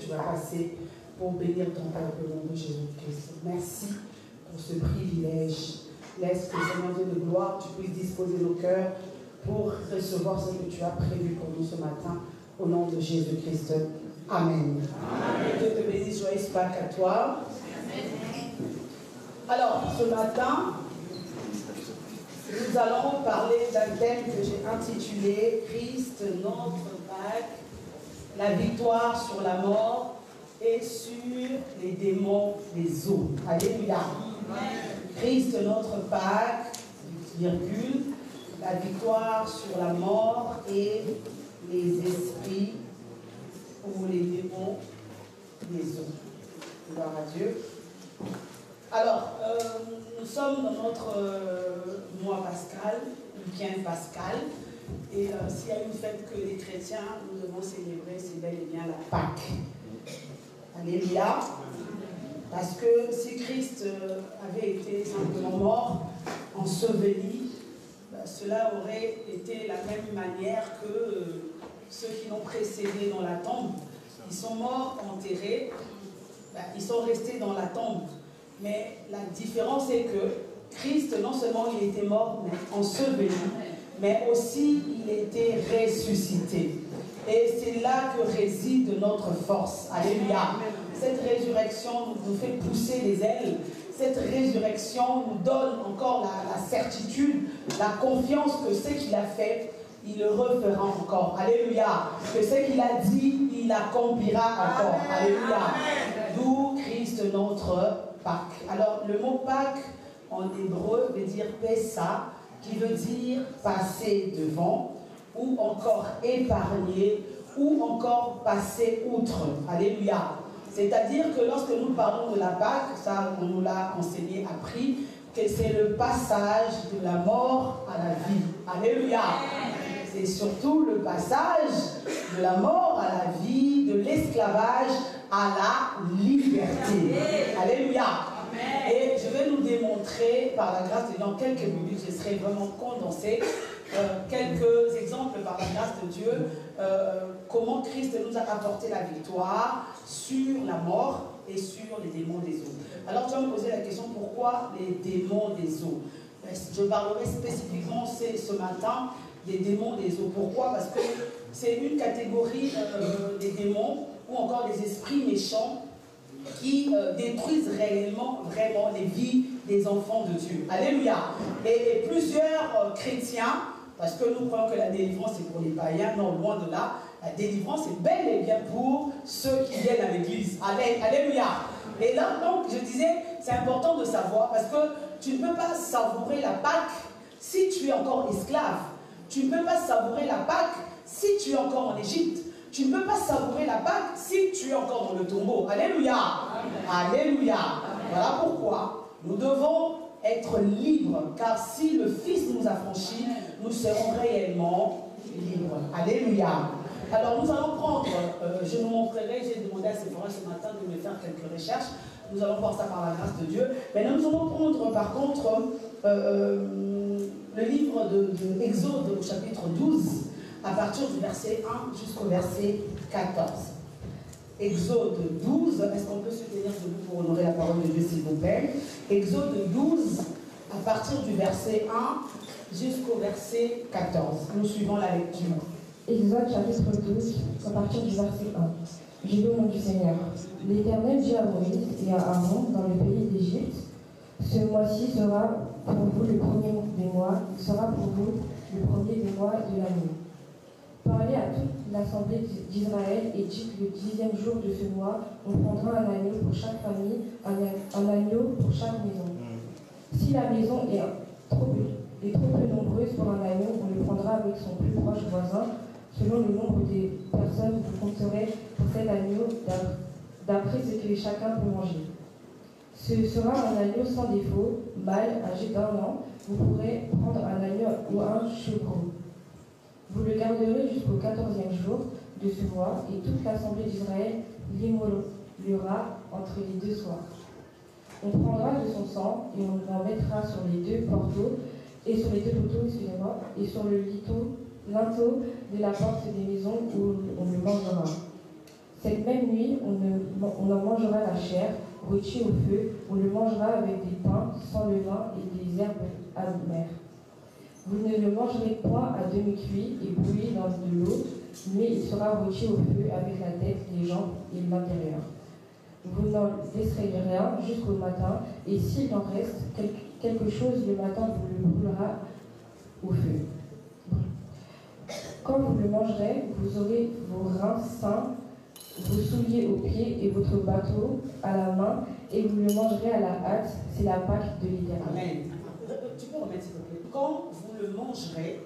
tu vas passer pour bénir ton peuple au nom de Jésus-Christ. Merci pour ce privilège. Laisse que, Seigneur Dieu de gloire, tu puisses disposer nos cœurs pour recevoir ce que tu as prévu pour nous ce matin, au nom de Jésus-Christ. Amen. Amen. Dieu te bénisse, joyeuse Pâques à toi. Alors, ce matin, nous allons parler d'un thème que j'ai intitulé Christ, notre Pâques, la victoire sur la mort et sur les démons des eaux. Alléluia. Christ, notre Pâques, virgule, la victoire sur la mort et les esprits ou les démons des eaux. Gloire à Dieu. Alors, nous sommes dans notre mois pascal, week-end pascal, et s'il y a une fête que les chrétiens, nous devons célébrer, c'est bel et bien la Pâque. Alléluia. Parce que si Christ avait été simplement mort, enseveli, cela aurait été la même manière que ceux qui l'ont précédé dans la tombe. Ils sont morts, enterrés, ils sont restés dans la tombe. Mais la différence est que Christ, non seulement il était mort, mais enseveli, mais aussi il était ressuscité. Et c'est là que réside notre force. Alléluia. Cette résurrection nous fait pousser les ailes. Cette résurrection nous donne encore la certitude, la confiance que ce qu'il a fait, il le refera encore. Alléluia. Que ce qu'il a dit, il accomplira encore. Alléluia. D'où Christ notre Pâques. Alors, le mot Pâques, en hébreu, veut dire Pessa, qui veut dire passer devant, ou encore épargner, ou encore passer outre. Alléluia. C'est-à-dire que lorsque nous parlons de la Pâque, ça on nous l'a enseigné, appris, que c'est le passage de la mort à la vie. Alléluia. C'est surtout le passage de la mort à la vie, de l'esclavage à la liberté. Alléluia. Et je vais nous démontrer, par la grâce de Dieu, en quelques minutes, je serai vraiment condensé, quelques exemples par la grâce de Dieu, comment Christ nous a apporté la victoire sur la mort et sur les démons des eaux. Alors tu vas me poser la question, pourquoi les démons des eaux? Je parlerai spécifiquement ce matin des démons des eaux. Pourquoi? Parce que c'est une catégorie des démons ou encore des esprits méchants qui détruisent réellement, vraiment les vies des enfants de Dieu. Alléluia. Et plusieurs chrétiens, parce que nous croyons que la délivrance c'est pour les païens, non, loin de là, la délivrance est bel et bien pour ceux qui viennent à l'église. Alléluia. Et là, donc, je disais, c'est important de savoir, parce que tu ne peux pas savourer la Pâque si tu es encore esclave. Tu ne peux pas savourer la Pâque si tu es encore en Égypte. Tu ne peux pas savourer la Pâque si tu es encore dans le tombeau. Alléluia. Amen. Alléluia. Amen. Voilà pourquoi nous devons être libres, car si le Fils nous a franchis, nous serons réellement libres. Alléluia. Alors nous allons prendre, je vous montrerai, j'ai demandé à Sephora ce matin de me faire quelques recherches. Nous allons voir ça par la grâce de Dieu. Mais nous allons prendre par contre le livre de Exode au chapitre 12, à partir du verset 1 jusqu'au verset 14. Exode 12, est-ce qu'on peut se tenir debout pour honorer la parole de Dieu, s'il vous plaît? Exode 12, à partir du verset 1 jusqu'au verset 14. Nous suivons la lecture. Exode chapitre 12, à partir du verset 1. J'ai le nom du Seigneur. L'Éternel dit à Moïse et à Aaron dans le pays d'Égypte, ce mois-ci sera pour vous le premier des mois, il sera pour vous le premier des mois de l'année. Parlez à toute l'assemblée d'Israël et dites le 10e jour de ce mois, on prendra un agneau pour chaque famille, un agneau pour chaque maison. Si la maison est trop peu nombreuse pour un agneau, on le prendra avec son plus proche voisin, selon le nombre des personnes que vous compterez pour cet agneau, d'après ce que chacun peut manger. Ce sera un agneau sans défaut, mâle, âgé d'1 an. Vous pourrez prendre un agneau ou un chevreau. Vous le garderez jusqu'au 14e jour de ce mois, et toute l'assemblée d'Israël l'immolera entre les deux soirs. On prendra de son sang et on en mettra sur les deux poteaux, et sur les deux poteaux, et sur le linteau de la porte des maisons où on le mangera. Cette même nuit, on en mangera la chair, rôtie au feu, on le mangera avec des pains sans levain et des herbes amères. Vous ne le mangerez point à demi-cuit et bouilli dans de l'eau, mais il sera rôti au feu avec la tête, les jambes et l'intérieur. Vous n'en laisserez rien jusqu'au matin, et s'il en reste quelque chose le matin, vous le brûlera au feu. Quand vous le mangerez, vous aurez vos reins sains, vos souliers aux pieds et votre bateau à la main, et vous le mangerez à la hâte. C'est la Pâque de l'Éternel. Amen. Tu peux remettre s'il te plaît. Quand vous le mangerez,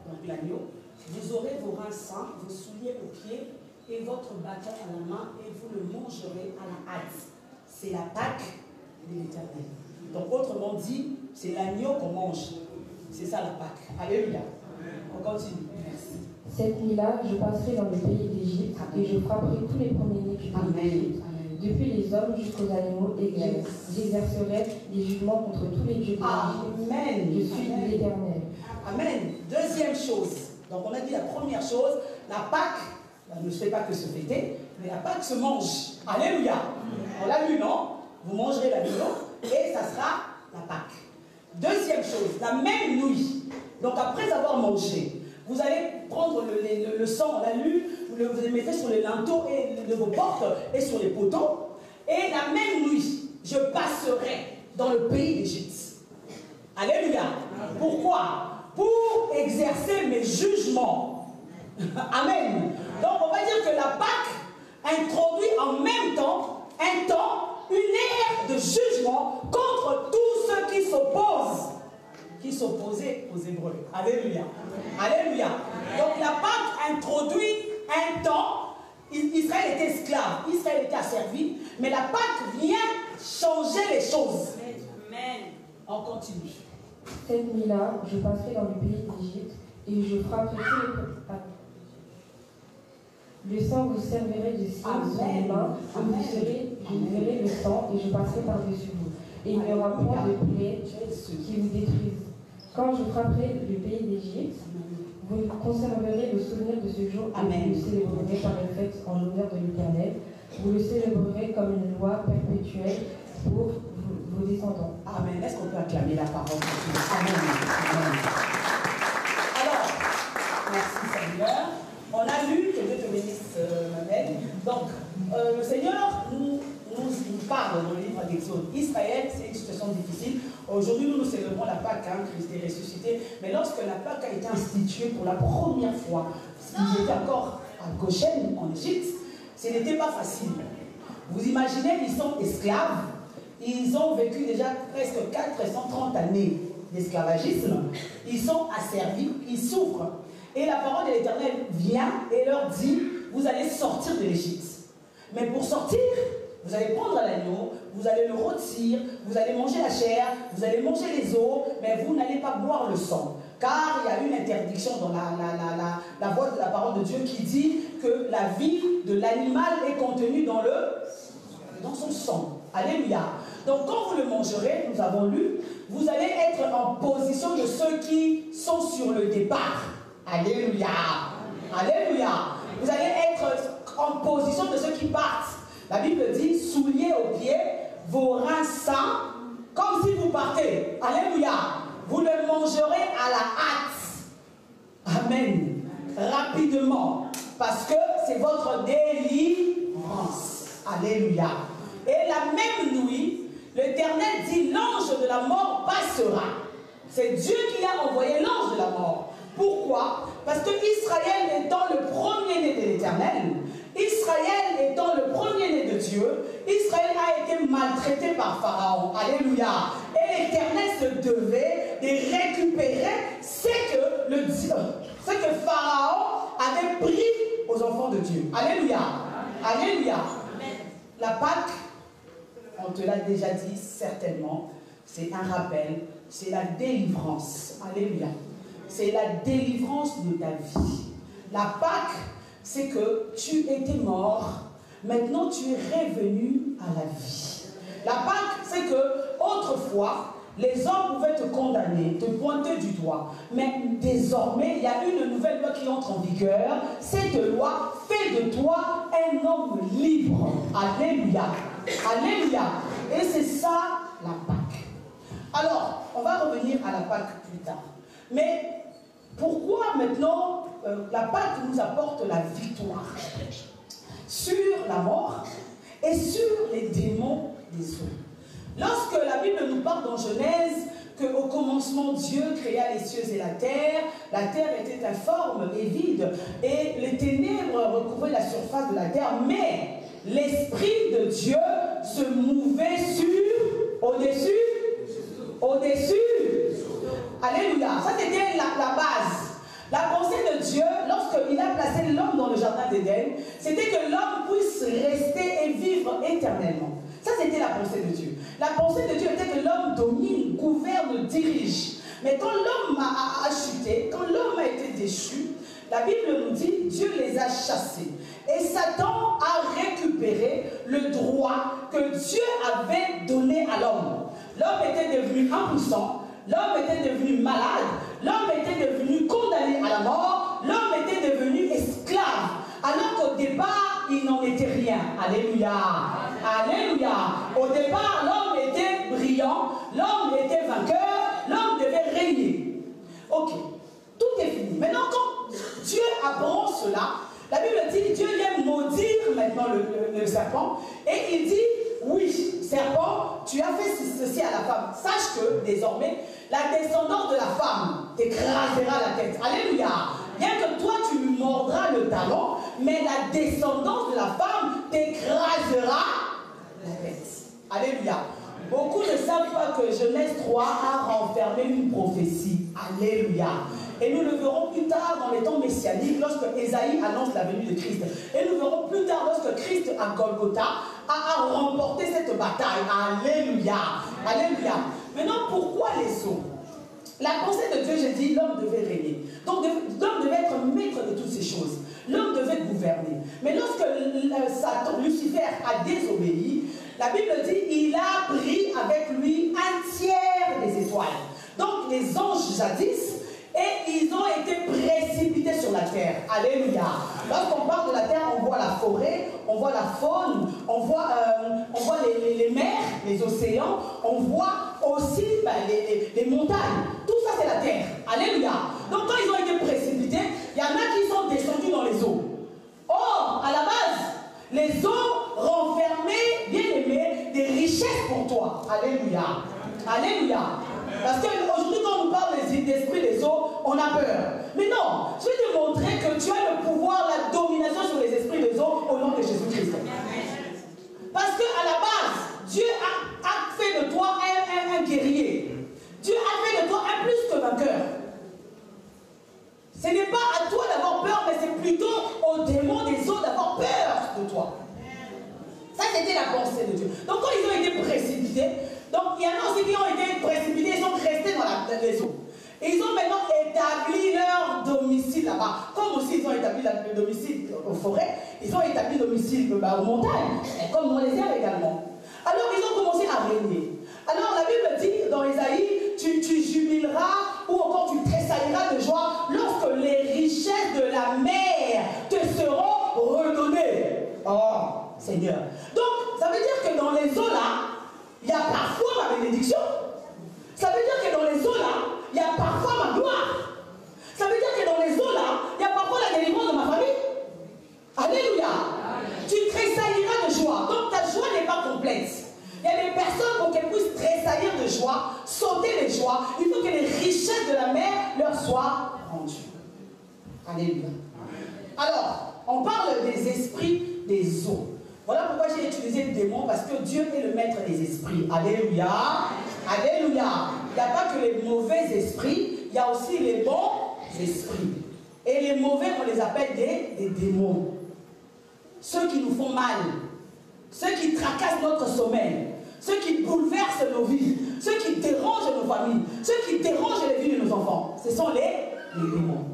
donc l'agneau, vous aurez vos reins sains, vos souliers aux pieds et votre bâton à la main, et vous le mangerez à la hâte. C'est la Pâque de l'Éternel. Donc autrement dit, c'est l'agneau qu'on mange. C'est ça la Pâque. Alléluia. On continue. Merci. Cette nuit-là, je passerai dans le pays d'Égypte et je frapperai tous les premiers-nés du pays d'Égypte, depuis les hommes jusqu'aux animaux, et j'exercerai des jugements contre tous les dieux d'Égypte. Amen. Je suis l'Éternel. Amen. Deuxième chose. Donc on a dit la première chose, la Pâque ne se fait pas que se fêter, mais la Pâque se mange. Alléluia. On l'a lu, non? Vous mangerez l'agneau et ça sera la Pâque. Deuxième chose, la même nuit. Donc après avoir mangé, vous allez prendre le sang, on l'a lu, vous le mettez sur les linteaux de vos portes et sur les poteaux. Et la même nuit, je passerai dans le pays d'Égypte. Alléluia. Pourquoi? Pour exercer mes jugements. Amen. Donc on va dire que la Pâque introduit en même temps un temps, une ère de jugement contre tous ceux qui s'opposaient aux Hébreux. Alléluia. Alléluia. Donc la Pâque introduit un temps. Israël était esclave, Israël était asservi, mais la Pâque vient changer les choses. Amen. On continue. Cette nuit-là, je passerai dans le pays d'Égypte et je frapperai tous les... Le sang vous servirait de signe sur les mains, et vous verrez le sang et je passerai par-dessus vous. Et il n'y aura point de plaie qui vous détruise. Quand je frapperai le pays d'Égypte, vous conserverez le souvenir de ce jour et vous le célébrerez par une fête en l'honneur de l'Éternel. Vous le célébrerez comme une loi perpétuelle pour vos descendants. Amen. Est-ce qu'on peut acclamer la parole de Dieu? Amen. Amen. Alors, merci Seigneur. On a lu, que Dieu te bénisse, Mamel. Donc, le Seigneur nous parle dans le livre d'Exode. Israël, c'est une situation difficile. Aujourd'hui, nous célébrons la Pâque, Christ est ressuscité. Mais lorsque la Pâque a été instituée pour la première fois, ils étaient encore à Goshen, en Égypte, ce n'était pas facile. Vous imaginez, ils sont esclaves. Ils ont vécu déjà presque 430 années d'esclavagisme. Ils sont asservis, ils souffrent. Et la parole de l'Éternel vient et leur dit, vous allez sortir de l'Égypte. Mais pour sortir, vous allez prendre l'agneau, vous allez le rôtir, vous allez manger la chair, vous allez manger les os, mais vous n'allez pas boire le sang. Car il y a une interdiction dans la voix de la parole de Dieu qui dit que la vie de l'animal est contenue dans son sang. Alléluia. Donc quand vous le mangerez, nous avons lu, vous allez être en position de ceux qui sont sur le départ. Alléluia. Alléluia. Vous allez être en position de ceux qui partent. La Bible dit, souliers aux pieds, vos reins sains, comme si vous partez. Alléluia. Vous le mangerez à la hâte. Amen. Rapidement. Parce que c'est votre délivrance. Alléluia. Et la même nuit, l'Éternel dit, l'ange de la mort passera. C'est Dieu qui a envoyé l'ange de la mort. Pourquoi? Parce que Israël étant le premier-né de l'Éternel, Israël étant le premier-né de Dieu, Israël a été maltraité par Pharaon. Alléluia. Et l'Éternel se devait de récupérer ce que Pharaon avait pris aux enfants de Dieu. Alléluia. Alléluia. La Pâque, on te l'a déjà dit certainement, c'est un rappel, c'est la délivrance. Alléluia. C'est la délivrance de ta vie. La Pâque, c'est que tu étais mort, maintenant tu es revenu à la vie. La Pâque, c'est que autrefois, les hommes pouvaient te condamner, te pointer du doigt. Mais désormais, il y a une nouvelle loi qui entre en vigueur. Cette loi fait de toi un homme libre. Alléluia. Alléluia. Et c'est ça la Pâque. Alors, on va revenir à la Pâque plus tard. Mais pourquoi maintenant la Pâque nous apporte la victoire sur la mort et sur les démons des eaux? Lorsque la Bible nous parle dans Genèse qu'au commencement Dieu créa les cieux et la terre était informe et vide, et les ténèbres recouvraient la surface de la terre, mais l'Esprit de Dieu se mouvait au-dessus. Alléluia. Ça c'était la base. La pensée de Dieu, lorsqu'il a placé l'homme dans le jardin d'Éden, c'était que l'homme puisse rester et vivre éternellement. Ça, c'était la pensée de Dieu. La pensée de Dieu était que l'homme domine, gouverne, dirige. Mais quand l'homme a chuté, quand l'homme a été déchu, la Bible nous dit Dieu les a chassés. Et Satan a récupéré le droit que Dieu avait donné à l'homme. L'homme était devenu impuissant, l'homme était devenu malade, l'homme était devenu condamné à la mort, l'homme était devenu esclave. Alors qu'au départ, il n'en était rien. Alléluia. Alléluia. Au départ, l'homme était brillant, l'homme était vainqueur, l'homme devait régner. Ok, tout est fini. Maintenant, quand Dieu apprend cela, la Bible dit, Dieu vient maudire maintenant le serpent, et il dit, oui, serpent, tu as fait ceci à la femme. Sache que, désormais, la descendance de la femme t'écrasera la tête. Alléluia. Bien que toi, tu lui mordras le talon, mais la descendance de la femme t'écrasera la tête. Alléluia. Beaucoup ne savent pas que Genèse 3 a renfermé une prophétie. Alléluia. Et nous le verrons plus tard dans les temps messianiques, lorsque Ésaïe annonce la venue de Christ. Et nous verrons plus tard lorsque Christ à Golgotha a remporté cette bataille. Alléluia. Alléluia. Maintenant, pourquoi les eaux? La pensée de Dieu, j'ai dit, l'homme devait régner. Donc l'homme devait être maître de toutes ces choses. L'homme devait gouverner. Mais lorsque Satan, Lucifer a désobéi, la Bible dit, il a pris avec lui un tiers des étoiles. Donc les anges jadis, et ils ont été précipités sur la terre. Alléluia. Lorsqu'on parle de la terre, on voit la forêt, on voit la faune, on voit les mers, les océans, on voit aussi les montagnes. Tout ça, c'est la terre. Alléluia. Donc quand ils ont été précipités, il y en a qui sont descendus dans les eaux. Or, à la base, les eaux renfermaient, bien aimé, des richesses pour toi. Alléluia. Alléluia. Parce qu'aujourd'hui, quand on nous parle des esprits des eaux, on a peur. Mais non, je vais te montrer que tu as le pouvoir, la domination sur les esprits des eaux au nom de Jésus-Christ. Parce qu'à la base, Dieu a fait de toi un guerrier. Dieu a fait de toi un plus que vainqueur. Ce n'est pas à toi d'avoir peur, mais c'est plutôt aux démons des eaux d'avoir peur de toi. Ça, c'était la pensée de Dieu. Donc, quand ils ont été précipités, donc il y en a aussi qui ont été précipités, ils sont restés dans les eaux. Et ils ont maintenant établi leur domicile là-bas. Comme aussi ils ont établi le domicile aux forêts, ils ont établi le domicile aux montagnes, et comme dans les airs également. Alors ils ont commencé à régner. Alors la Bible dit dans Ésaïe, tu jubileras ou encore tu tressailleras de joie lorsque les richesses de la mer te seront redonnées. Oh Seigneur. Donc ça veut dire que dans les eaux là, il y a parfois ma bénédiction. Ça veut dire que dans les eaux là, il y a parfois ma gloire. Ça veut dire que dans les eaux là, il y a parfois la délivrance de ma famille. Alléluia. Tu tressailleras de joie. Donc ta joie n'est pas complète. Il y a des personnes pour qu'elles puissent tressaillir de joie, sauter de joie. Il faut que les richesses de la mer leur soient rendues. Alléluia. Alors, on parle des esprits des eaux. Voilà pourquoi j'ai utilisé le démon, parce que Dieu est le maître des esprits. Alléluia. Alléluia. Il n'y a pas que les mauvais esprits, il y a aussi les bons esprits. Et les mauvais, on les appelle des démons. Ceux qui nous font mal, ceux qui tracassent notre sommeil, ceux qui bouleversent nos vies, ceux qui dérangent nos familles, ceux qui dérangent les vies de nos enfants. Ce sont les démons.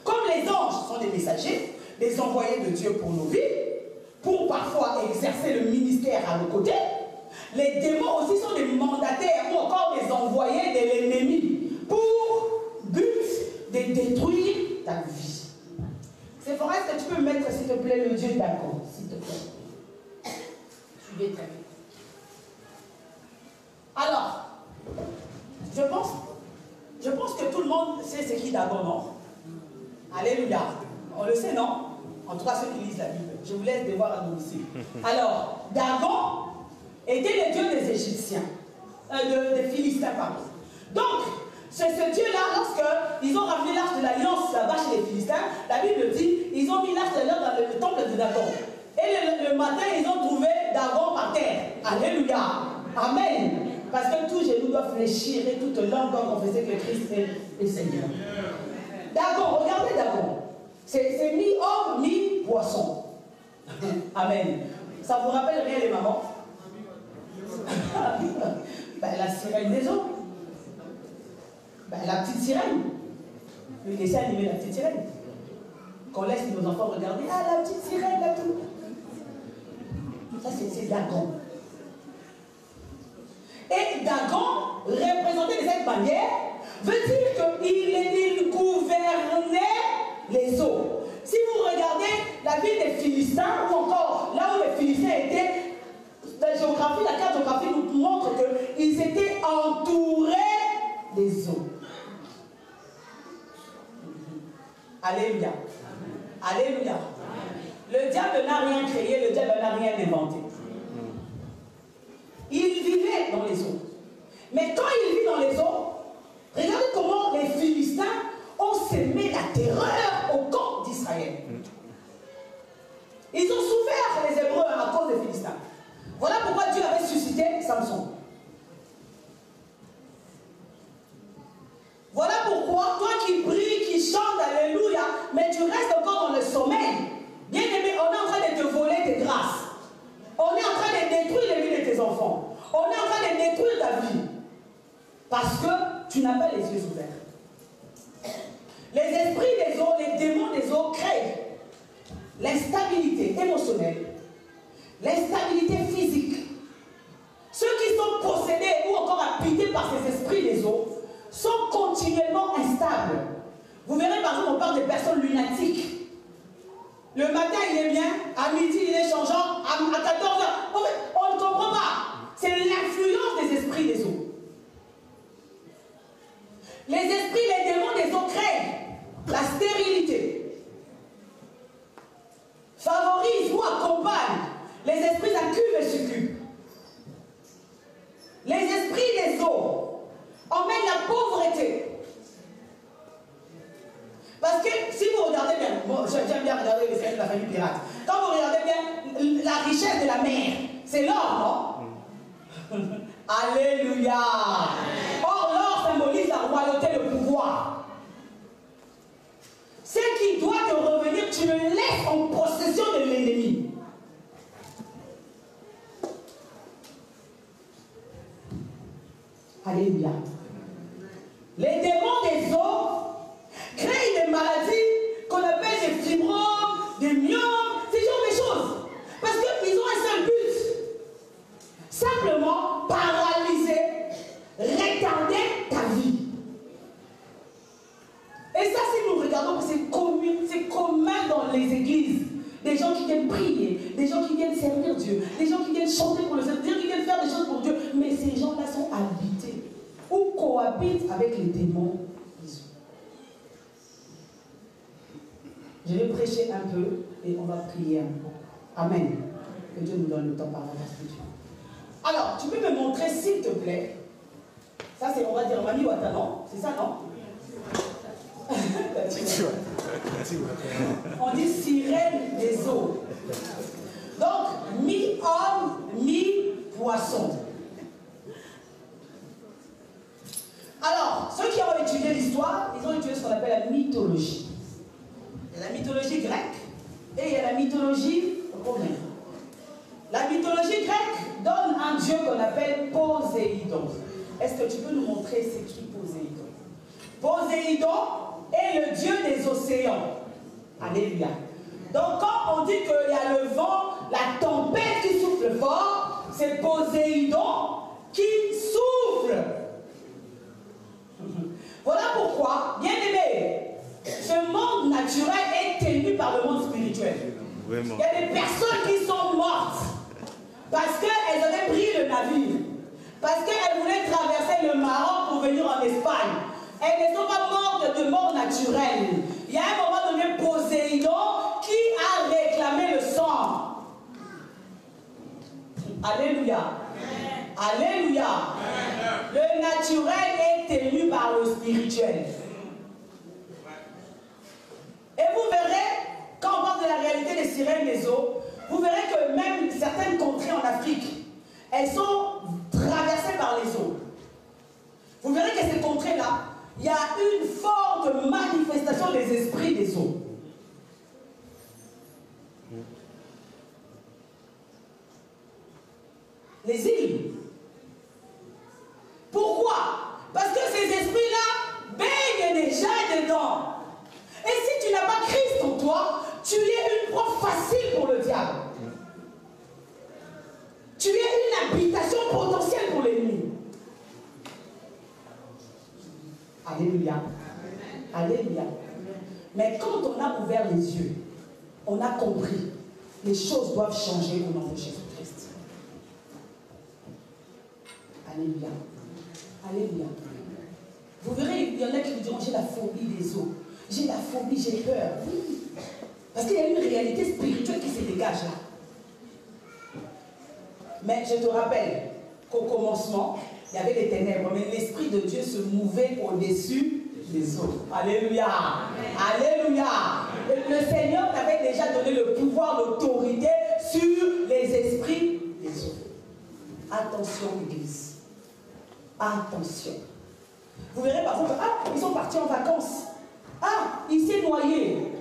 Comme les anges sont des messagers, des envoyés de Dieu pour nos vies, pour parfois exercer le ministère à nos côtés, Les démons aussi sont des mandataires ou encore des envoyés de l'ennemi pour but de détruire ta vie. C'est vrai, est-ce que tu peux mettre, s'il te plaît, le Dieu d'accord, s'il te plaît. Suivez très bien. Alors, je pense que tout le monde sait ce qui est Dagon, non? Alléluia. On le sait, non? En tout cas, ceux qui lisent la Bible. Je vous laisse devoir à domicile. Alors, Dagon était le dieu des Égyptiens, des Philistins, pardon. Donc, c'est ce dieu-là, lorsqu'ils ont ramené l'arche de l'alliance là-bas chez les Philistins, la Bible dit, ils ont mis l'arche de l'alliance dans le temple de Dagon. Et le matin, ils ont trouvé Dagon par terre. Alléluia. Amen. Parce que tout genou doit fléchir et toute langue doit confesser que Christ est le Seigneur. Dagon, regardez Dagon. C'est mi-homme, mi-poisson. Amen. Ça vous rappelle rien les mamans? Ben, la sirène des eaux. Ben, la petite sirène. Le dessin animé La Petite Sirène. Qu'on laisse nos enfants regarder. Ah, la petite sirène, la petite. Ça, c'est Dagon. Et Dagon, représenté de cette manière, veut dire qu'il gouvernait les eaux. Si vous regardez la ville des Philistins, ou encore là où les Philistins étaient, la carte géographique nous montre qu'ils étaient entourés des eaux. Alléluia. Alléluia. Le diable n'a rien créé, le diable n'a rien inventé. Il vivait dans les eaux. Mais quand il vit dans les eaux, regardez comment les Philistins ont semé la terreur au camp d'Israël. Ils ont souffert, les Hébreux, à cause des Philistins. Voilà pourquoi Dieu avait suscité Samson. Voilà pourquoi, toi qui pries, qui chantes, alléluia, mais tu restes encore dans le sommeil. Bien aimé, on est en train de te voler tes grâces. On est en train de détruire les vies de tes enfants. On est en train de détruire ta vie. Parce que tu n'as pas les yeux ouverts. Les esprits des eaux, les démons des eaux créent l'instabilité émotionnelle, l'instabilité physique. Ceux qui sont possédés ou encore habités par ces esprits des eaux sont continuellement instables. Vous verrez par exemple, on parle des personnes lunatiques. Le matin, il est bien, à midi, il est changeant, à 14h. En fait, on ne comprend pas. C'est l'influence des esprits des eaux. Les esprits, les démons des eaux créent la stérilité, favorisent ou accompagnent les esprits incubes et succubes. Les esprits des eaux emmènent la pauvreté. Parce que si vous regardez bien, bon, j'aime bien regarder les séries de la famille pirate. Quand vous regardez bien la richesse de la mer, c'est l'or, non? Alléluia. Or, l'or symbolise la royauté, le pouvoir. Ce qui doit te revenir, tu le laisses en possession de l'ennemi. Alléluia. Les démons des eaux créent des maladies qu'on appelle des fibromes, des myomes, ce genre de choses. Parce qu'ils ont un seul but. Simplement paralyser, retarder ta vie. Et ça, si nous regardons, c'est commun dans les églises. Des gens qui viennent prier, des gens qui viennent servir Dieu, des gens qui viennent chanter pour le Seigneur, des gens qui viennent faire des choses pour Dieu. Mais ces gens-là sont habités ou cohabitent avec les démons. Je vais prêcher un peu et on va prier un peu. Amen. Que Dieu nous donne le temps par la grâce de Dieu. Alors, tu peux me montrer, s'il te plaît. Ça, c'est, on va dire, Mami Wata, non? C'est ça, non? On dit sirène des eaux. Donc, mi-homme, mi-poisson. Alors, ceux qui ont étudié l'histoire, ils ont étudié ce qu'on appelle la mythologie. Il y a la mythologie grecque et il y a la mythologie romaine. La mythologie grecque donne un dieu qu'on appelle Poséidon. Est-ce que tu peux nous montrer c'est qui Poséidon? Poséidon est le dieu des océans. Alléluia. Donc quand on dit qu'il y a le vent, la tempête qui souffle fort, c'est Poséidon qui souffle. Voilà pourquoi, bien aimé, ce monde naturel est tenu par le monde spirituel. Vraiment. Il y a des personnes qui sont mortes parce qu'elles avaient pris le navire, parce qu'elles voulaient traverser le Maroc pour venir en Espagne. Elles ne sont pas mortes de mort naturelle. Il y a un moment donné, Poséidon qui a réclamé le sang. Alléluia. Alléluia. Le naturel est tenu par le spirituel. Et vous verrez, quand on parle de la réalité des sirènes des eaux, vous verrez que même certaines contrées en Afrique, elles sont traversées par les eaux. Vous verrez que ces contrées-là, il y a une forte manifestation des esprits des eaux. Les îles. Pourquoi? Parce que ces esprits-là baignent déjà dedans. Et si tu n'as pas Christ en toi, tu es une proie facile pour le diable. Tu es une habitation potentielle pour l'ennemi. Alléluia. Alléluia. Mais quand on a ouvert les yeux, on a compris, les choses doivent changer au nom de Jésus-Christ. Alléluia. Alléluia. Vous verrez, il y en a qui vous diront, j'ai la phobie des eaux. J'ai la phobie, j'ai peur. Oui. Parce qu'il y a une réalité spirituelle qui se dégage là. Mais je te rappelle qu'au commencement, il y avait des ténèbres, mais l'Esprit de Dieu se mouvait au-dessus des eaux. Alléluia. Alléluia. Le Seigneur t'avait déjà donné le pouvoir, l'autorité sur les esprits des eaux. Attention, Église. Attention. Vous verrez par exemple, ah, ils sont partis en vacances. Ah, il s'est noyé.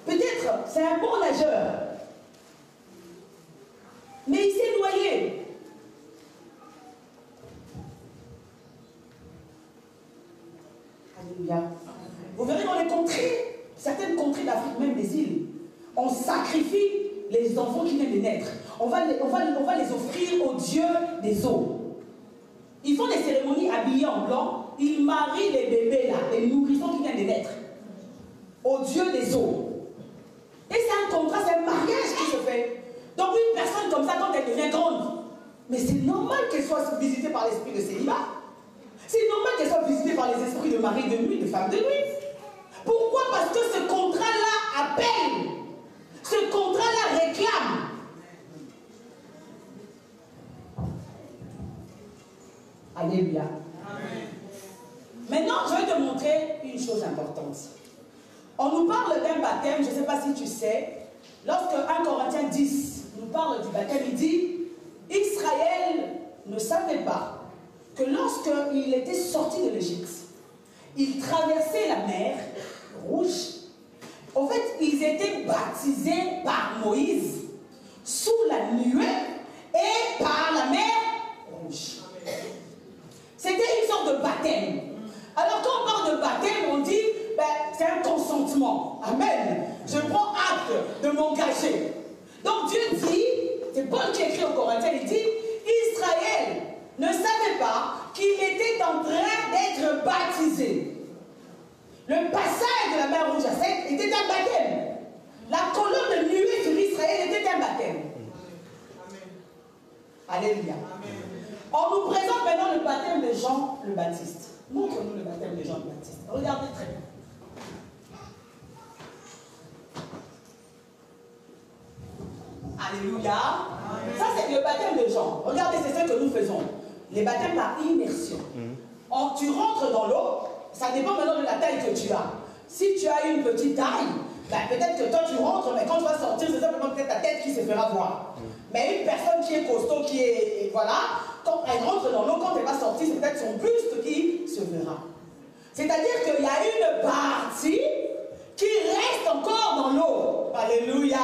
Peut-être, c'est un bon nageur. Mais il s'est noyé. Alléluia. Vous verrez dans les contrées, certaines contrées d'Afrique, même des îles, on sacrifie les enfants qui viennent de naître. On va les offrir au Dieu des eaux. Ils font des cérémonies habillées en blanc. Ils marient les bébés là, les nourrissons qui viennent de naître, au Dieu des eaux. Et c'est un contrat, c'est un mariage qui se fait. Donc une personne comme ça, quand elle devient grande, mais c'est normal qu'elle soit visitée par l'esprit de célibat. C'est normal qu'elle soit visitée par les esprits de mari de nuit, de femme de nuit. Pourquoi? Parce que ce contrat-là appelle. Ce contrat-là réclame. Alléluia. Amen. Maintenant, je vais te montrer une chose importante. On nous parle d'un baptême, je ne sais pas si tu sais, lorsque 1 Corinthiens 10 nous parle du baptême, il dit Israël ne savait pas que lorsqu'il était sorti de l'Égypte, il traversait la mer Rouge. En fait, ils étaient baptisés par Moïse sous la nuée et par la mer Rouge. C'était une sorte de baptême. Alors quand on parle de baptême, on dit, ben, c'est un consentement. Amen. Je prends acte de m'engager. Donc Dieu dit, c'est Paul qui écrit au Corinthiens, il dit, Israël ne savait pas qu'il était en train d'être baptisé. Le passage de la mer Rouge à sec était un baptême. La colonne de nuée sur Israël était un baptême. Alléluia. On nous présente maintenant le baptême de Jean le Baptiste. Montre-nous le baptême de Jean le Baptiste. Regardez très bien. Alléluia. Ça, c'est le baptême de Jean. Regardez, c'est ce que nous faisons. Les baptêmes par immersion. Tu rentres dans l'eau, ça dépend maintenant de la taille que tu as. Si tu as une petite taille, ben, peut-être que toi tu rentres, mais quand tu vas sortir, c'est simplement peut-être ta tête qui se fera voir. Mais une personne qui est costaud, qui est, voilà, quand elle rentre dans l'eau, quand elle va sortir, c'est peut-être son buste qui se verra. C'est-à-dire qu'il y a une partie qui reste encore dans l'eau. Alléluia.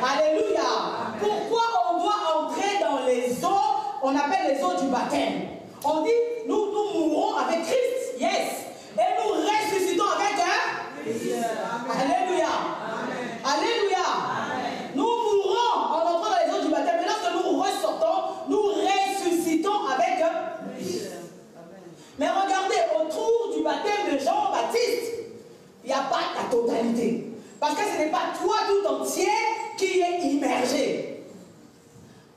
Alléluia. Pourquoi on doit entrer dans les eaux, on appelle les eaux du baptême? On dit, nous mourrons avec Christ, yes. Et nous ressuscitons avec Alléluia. Alléluia. Nous mourrons en entrant dans les eaux du baptême. Et lorsque nous Parce que ce n'est pas toi tout entier qui est immergé.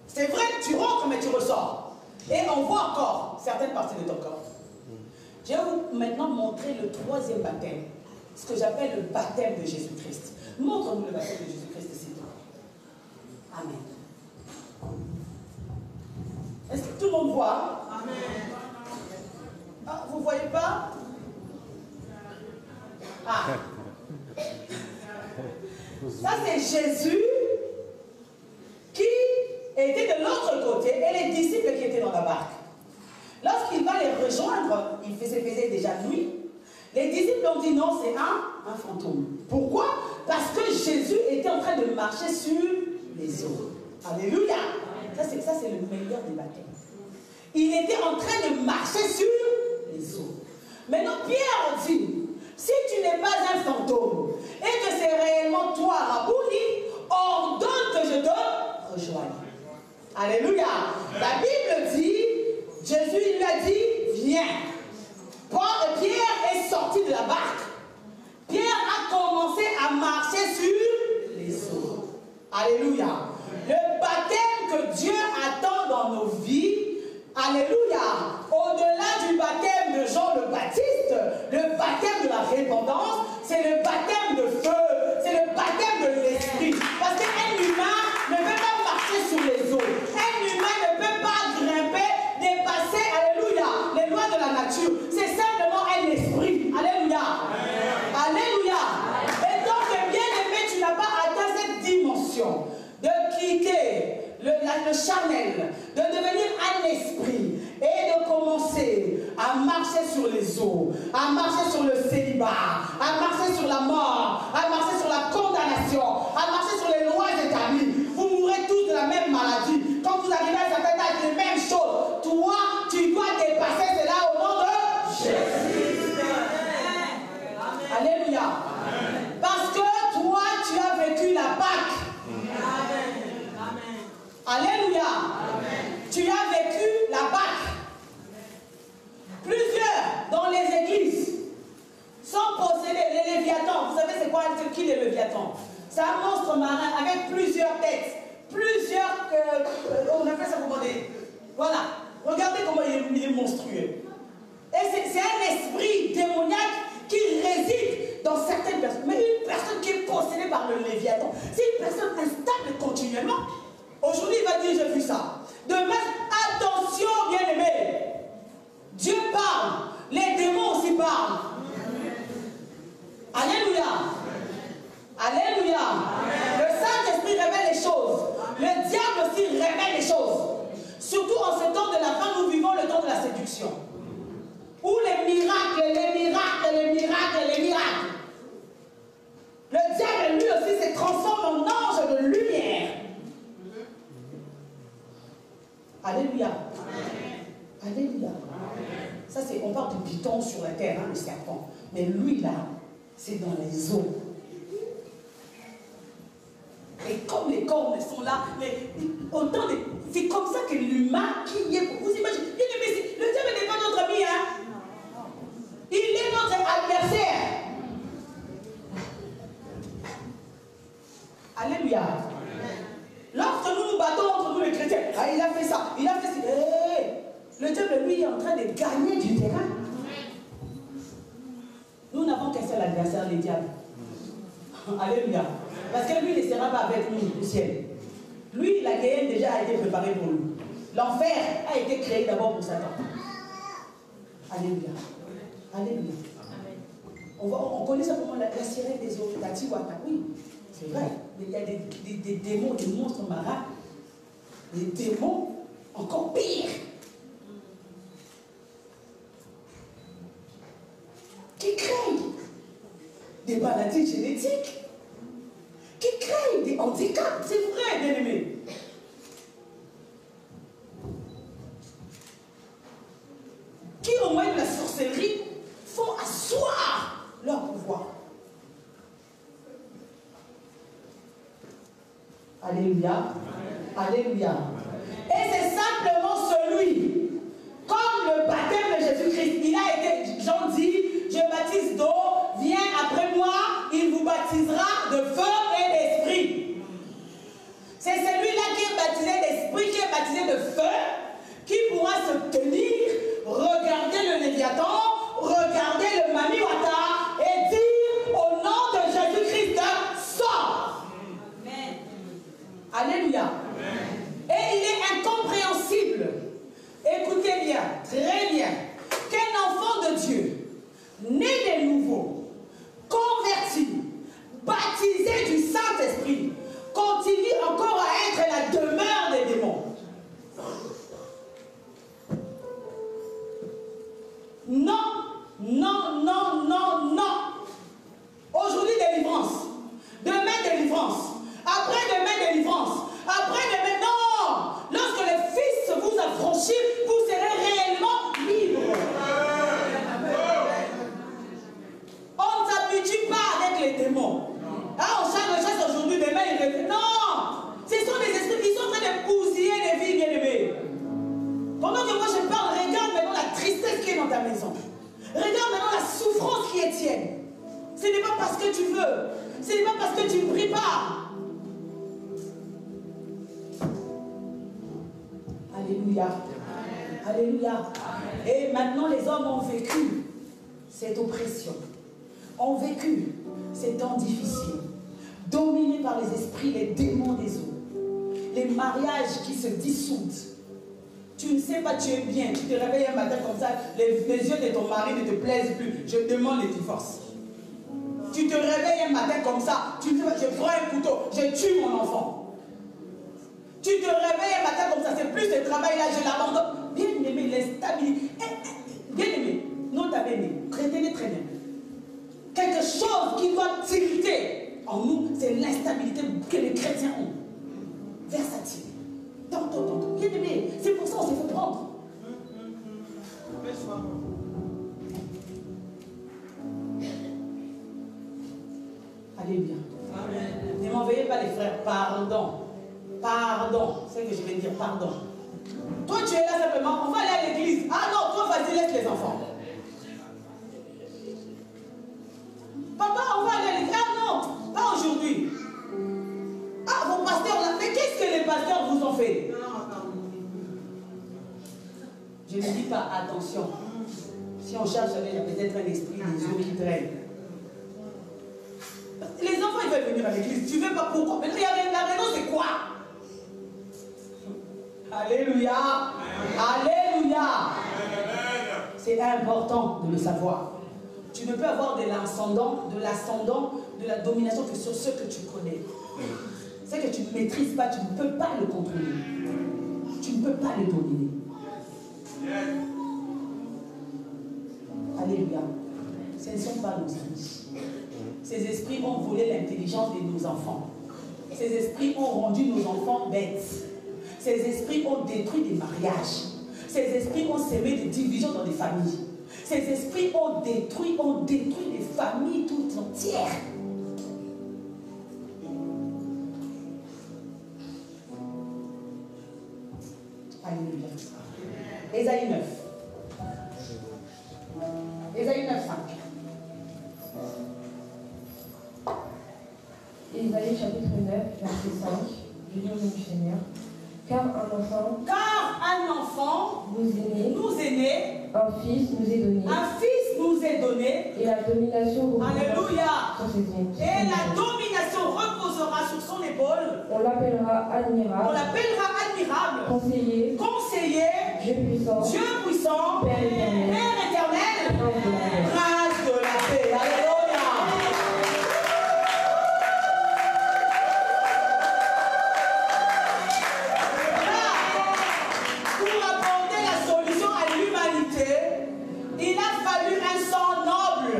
C'est vrai que tu rentres, mais tu ressors. Et on voit encore certaines parties de ton corps. Je vais vous maintenant montrer le troisième baptême. Ce que j'appelle le baptême de Jésus-Christ. Montre-nous le baptême de Jésus-Christ ici. Amen. Est-ce que tout le monde voit? Amen. Ah, vous ne voyez pas? Ah. Ça, c'est Jésus qui était de l'autre côté et les disciples qui étaient dans la barque. Lorsqu'il va les rejoindre, il faisait déjà nuit. Les disciples ont dit non, c'est un fantôme. Pourquoi? Parce que Jésus était en train de marcher sur les eaux. Alléluia. Ça, c'est le meilleur des baptêmes. Il était en train de marcher sur les eaux. Maintenant, Pierre dit, si tu n'es pas un fantôme et que c'est réellement toi, Rabouni, ordonne que je te rejoigne. Alléluia. La Bible dit, Jésus lui a dit, viens. Pierre est sorti de la barque. Pierre a commencé à marcher sur les eaux. Alléluia. Le baptême que Dieu attend dans nos vies, alléluia, au-delà du baptême de Jean le Baptiste, le baptême de la repentance, c'est le baptême de feu, c'est le baptême de l'esprit. Parce qu'un humain ne peut pas marcher sur les eaux. Un humain ne peut pas grimper, dépasser, alléluia, les lois de la nature. C'est simplement un esprit. Alléluia. Alléluia. Et donc, bien aimé, tu n'as pas atteint cette dimension de quitter le charnel, de devenir un esprit et de commencer à marcher sur les eaux, à marcher sur le célibat, à marcher sur la mort, à marcher sur la condamnation, à marcher sur les lois établies. Vous mourrez tous de la même maladie. Quand vous arrivez à certains âge, les mêmes choses. Toi, tu dois dépasser cela au nom de Jésus. Alléluia. Parce que toi, tu as vécu la Pâque. Alléluia. Amen. Tu as vécu la Pâque. Plusieurs dans les églises sont possédés. Les Léviathans, vous savez c'est quoi qui les Léviathans? C'est un monstre marin avec plusieurs têtes. Plusieurs, on appelle ça comment dire? Voilà. Regardez comment il est monstrueux. Et c'est un esprit démoniaque qui réside dans certaines personnes. Mais une personne qui est possédée par le Léviathan, c'est une personne instable continuellement. Aujourd'hui, il va dire, j'ai vu ça. Demain, attention, bien-aimé. Dieu parle. Les démons aussi parlent. Alléluia. Alléluia. Le Saint-Esprit révèle les choses. Le diable aussi révèle les choses. Surtout en ce temps de la fin, nous vivons le temps de la séduction. Où les miracles, les miracles, les miracles, les miracles. Le diable, lui aussi, se transforme en ange de lumière. Alléluia. Amen. Alléluia. Amen. Ça, c'est, on parle de python sur la terre, hein, le serpent. Mais lui, là, c'est dans les eaux. Et comme les cornes sont là, c'est comme ça que l'humain qui est. Vous imaginez, le diable n'est pas notre ami, hein. Il est notre adversaire. Alléluia. Lorsque nous nous battons entre nous les chrétiens, ah, il a fait ça, il a fait ça. Le diable, lui, est en train de gagner du terrain. Nous n'avons qu'un seul adversaire, le diable. Alléluia. Parce que lui, il ne sera pas avec nous au ciel. Lui, la guerre déjà a été préparée pour lui. L'enfer a été créé d'abord pour Satan. Alléluia. Alléluia. On connaît simplement la sirène des eaux, la Tiwata. Oui, c'est vrai. Il y a des démons, des monstres marins. Des démons encore pires. Qui créent des maladies génétiques. Qui créent des handicaps. C'est vrai, bien aimé. Qui, au moyen de la sorcellerie, font asseoir leur pouvoir. Alléluia. Alléluia. Et c'est simplement celui, comme le baptême de Jésus-Christ, il a été, Jean dit, je baptise d'eau, viens après moi, il vous baptisera de Non, non, non, non. Aujourd'hui, délivrance. Demain, délivrance. Après-demain, délivrance. Après-demain, non. Lorsque le Fils vous affranchit, vous serez réellement libre. On ne s'habitue pas avec les démons. Ah, on chasse aujourd'hui, demain, il revient. Non. Ce sont des esprits qui sont en train de bousiller les vies bien-aimées. Pendant que moi je parle, regarde maintenant la tristesse qui est dans ta maison. Regarde maintenant la souffrance qui est tienne. Ce n'est pas parce que tu veux. Ce n'est pas parce que tu ne pries pas. Alléluia. Alléluia. Et maintenant les hommes ont vécu cette oppression. Ont vécu ces temps difficiles. Dominés par les esprits, les démons des eaux. Les mariages qui se dissoudent. Tu ne sais pas, tu es bien. Tu te réveilles un matin comme ça, les yeux de ton mari ne te plaisent plus. Je demande le divorce. Tu te réveilles un matin comme ça, tu te dis, je prends un couteau, je tue mon enfant. Tu te réveilles un matin comme ça, c'est plus ce travail-là, je l'abandonne. Bien aimé, l'instabilité. Bien aimé, non t'as bien aimé, retenez très bien. Quelque chose qui doit tilter en nous, c'est l'instabilité que les chrétiens ont. Versatile. Bien aimé, c'est pour ça qu'on s'est fait prendre. Alléluia. Ne m'envoyez pas les frères, pardon. Pardon, c'est ce que je vais dire, pardon. Toi tu es là simplement, on va aller à l'église. Ah non, toi vas-y, laisse les enfants. Papa, on va aller à l'église. Ah non, pas aujourd'hui. Ah, vos pasteurs là, mais qu'est-ce que les pasteurs vous ont fait? Je ne dis pas attention. Si on cherche, il y a peut-être un esprit des eaux qui traîne. Les enfants, ils veulent venir à l'église. Tu ne veux pas pourquoi? Mais la raison, c'est quoi? Alléluia. Alléluia. C'est important de le savoir. Tu ne peux avoir de l'ascendant, de la domination que sur ceux que tu connais. Ce que tu ne maîtrises pas, tu ne peux pas le contrôler. Tu ne peux pas le dominer. Alléluia. Ce ne sont pas nos amis. Ces esprits ont volé l'intelligence de nos enfants. Ces esprits ont rendu nos enfants bêtes. Ces esprits ont détruit des mariages. Ces esprits ont sémé des divisions dans des familles. Ces esprits ont détruit des familles toutes entières. Alléluia. Ésaïe 9. Ésaïe 9, 5. Ésaïe chapitre 9, verset 5. Je lis au nom du Seigneur. Car un enfant nous est né, un fils nous est donné. Un fils nous est donné. Et la domination reposera sur ses épaules. Et la domination reposera sur son épaule. On l'appellera admirable. Conseiller. Dieu puissant. Père éternel. Grâce de la paix. Alléluia. Pour apporter la solution à l'humanité, il a fallu un sang noble.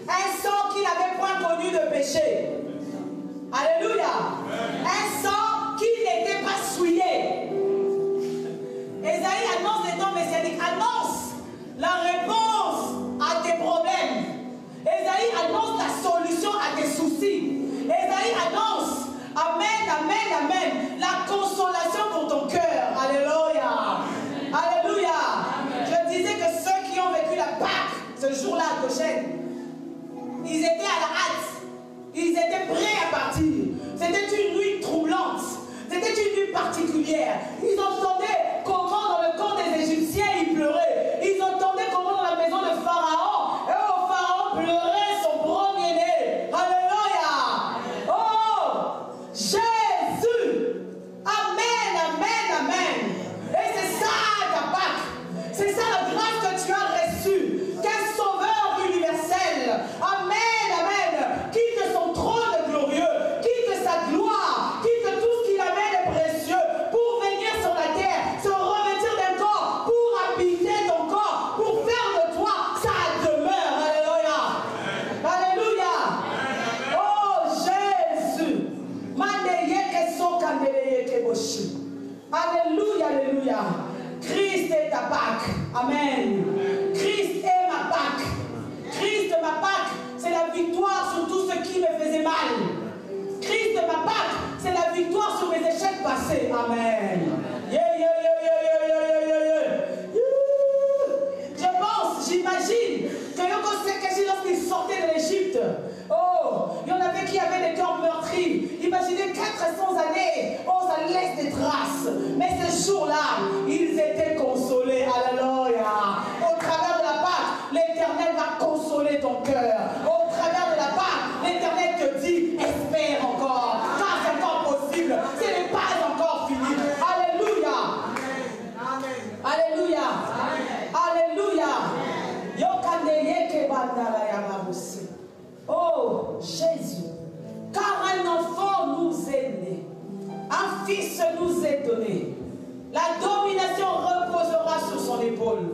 Un sang qui n'avait point connu de péché. Alléluia. Un sang qui n'était pas souillé. Ésaïe annonce les temps messianiques, annonce la réponse à tes problèmes. Ésaïe annonce la solution à tes soucis. Ésaïe annonce, amen, amen, amen, la consolation pour ton cœur. Alléluia. Alléluia. Je disais que ceux qui ont vécu la Pâque, ce jour-là à Goshen, ils étaient à la hâte. Ils étaient prêts à partir. C'était une nuit troublante. C'était une nuit particulière. Ils entendaient comment dans le camp des Égyptiens ils pleuraient. Ils entendaient comment dans la maison de Pharaon. Et oh, Pharaon pleurait son premier-né. Alléluia. Oh, Jésus. Amen, amen, amen. Et c'est ça ta Pâque. C'est ça la grâce que tu as reçue. Qu'un sauveur universel. Amen, amen. passer. Amen. Yeah, yeah, yeah, yeah, yeah, yeah, yeah, yeah. Je pense, j'imagine que lorsqu'ils sortaient de l'Égypte, oh, il y en avait qui avaient des cœurs meurtris. Imaginez 400 années, oh, ça laisse des traces. Mais ce jour-là, ils étaient consolés. Alléluia. Au travers de la Pâque, l'Éternel va consoler ton cœur. Au travers de la Pâque, l'Éternel te dit, espère encore, car c'est encore possible. Ce n'est pas encore fini. Alléluia. Alléluia. Alléluia. Oh, Jésus. Car un enfant nous est né, un fils nous est donné. La domination reposera sur son épaule.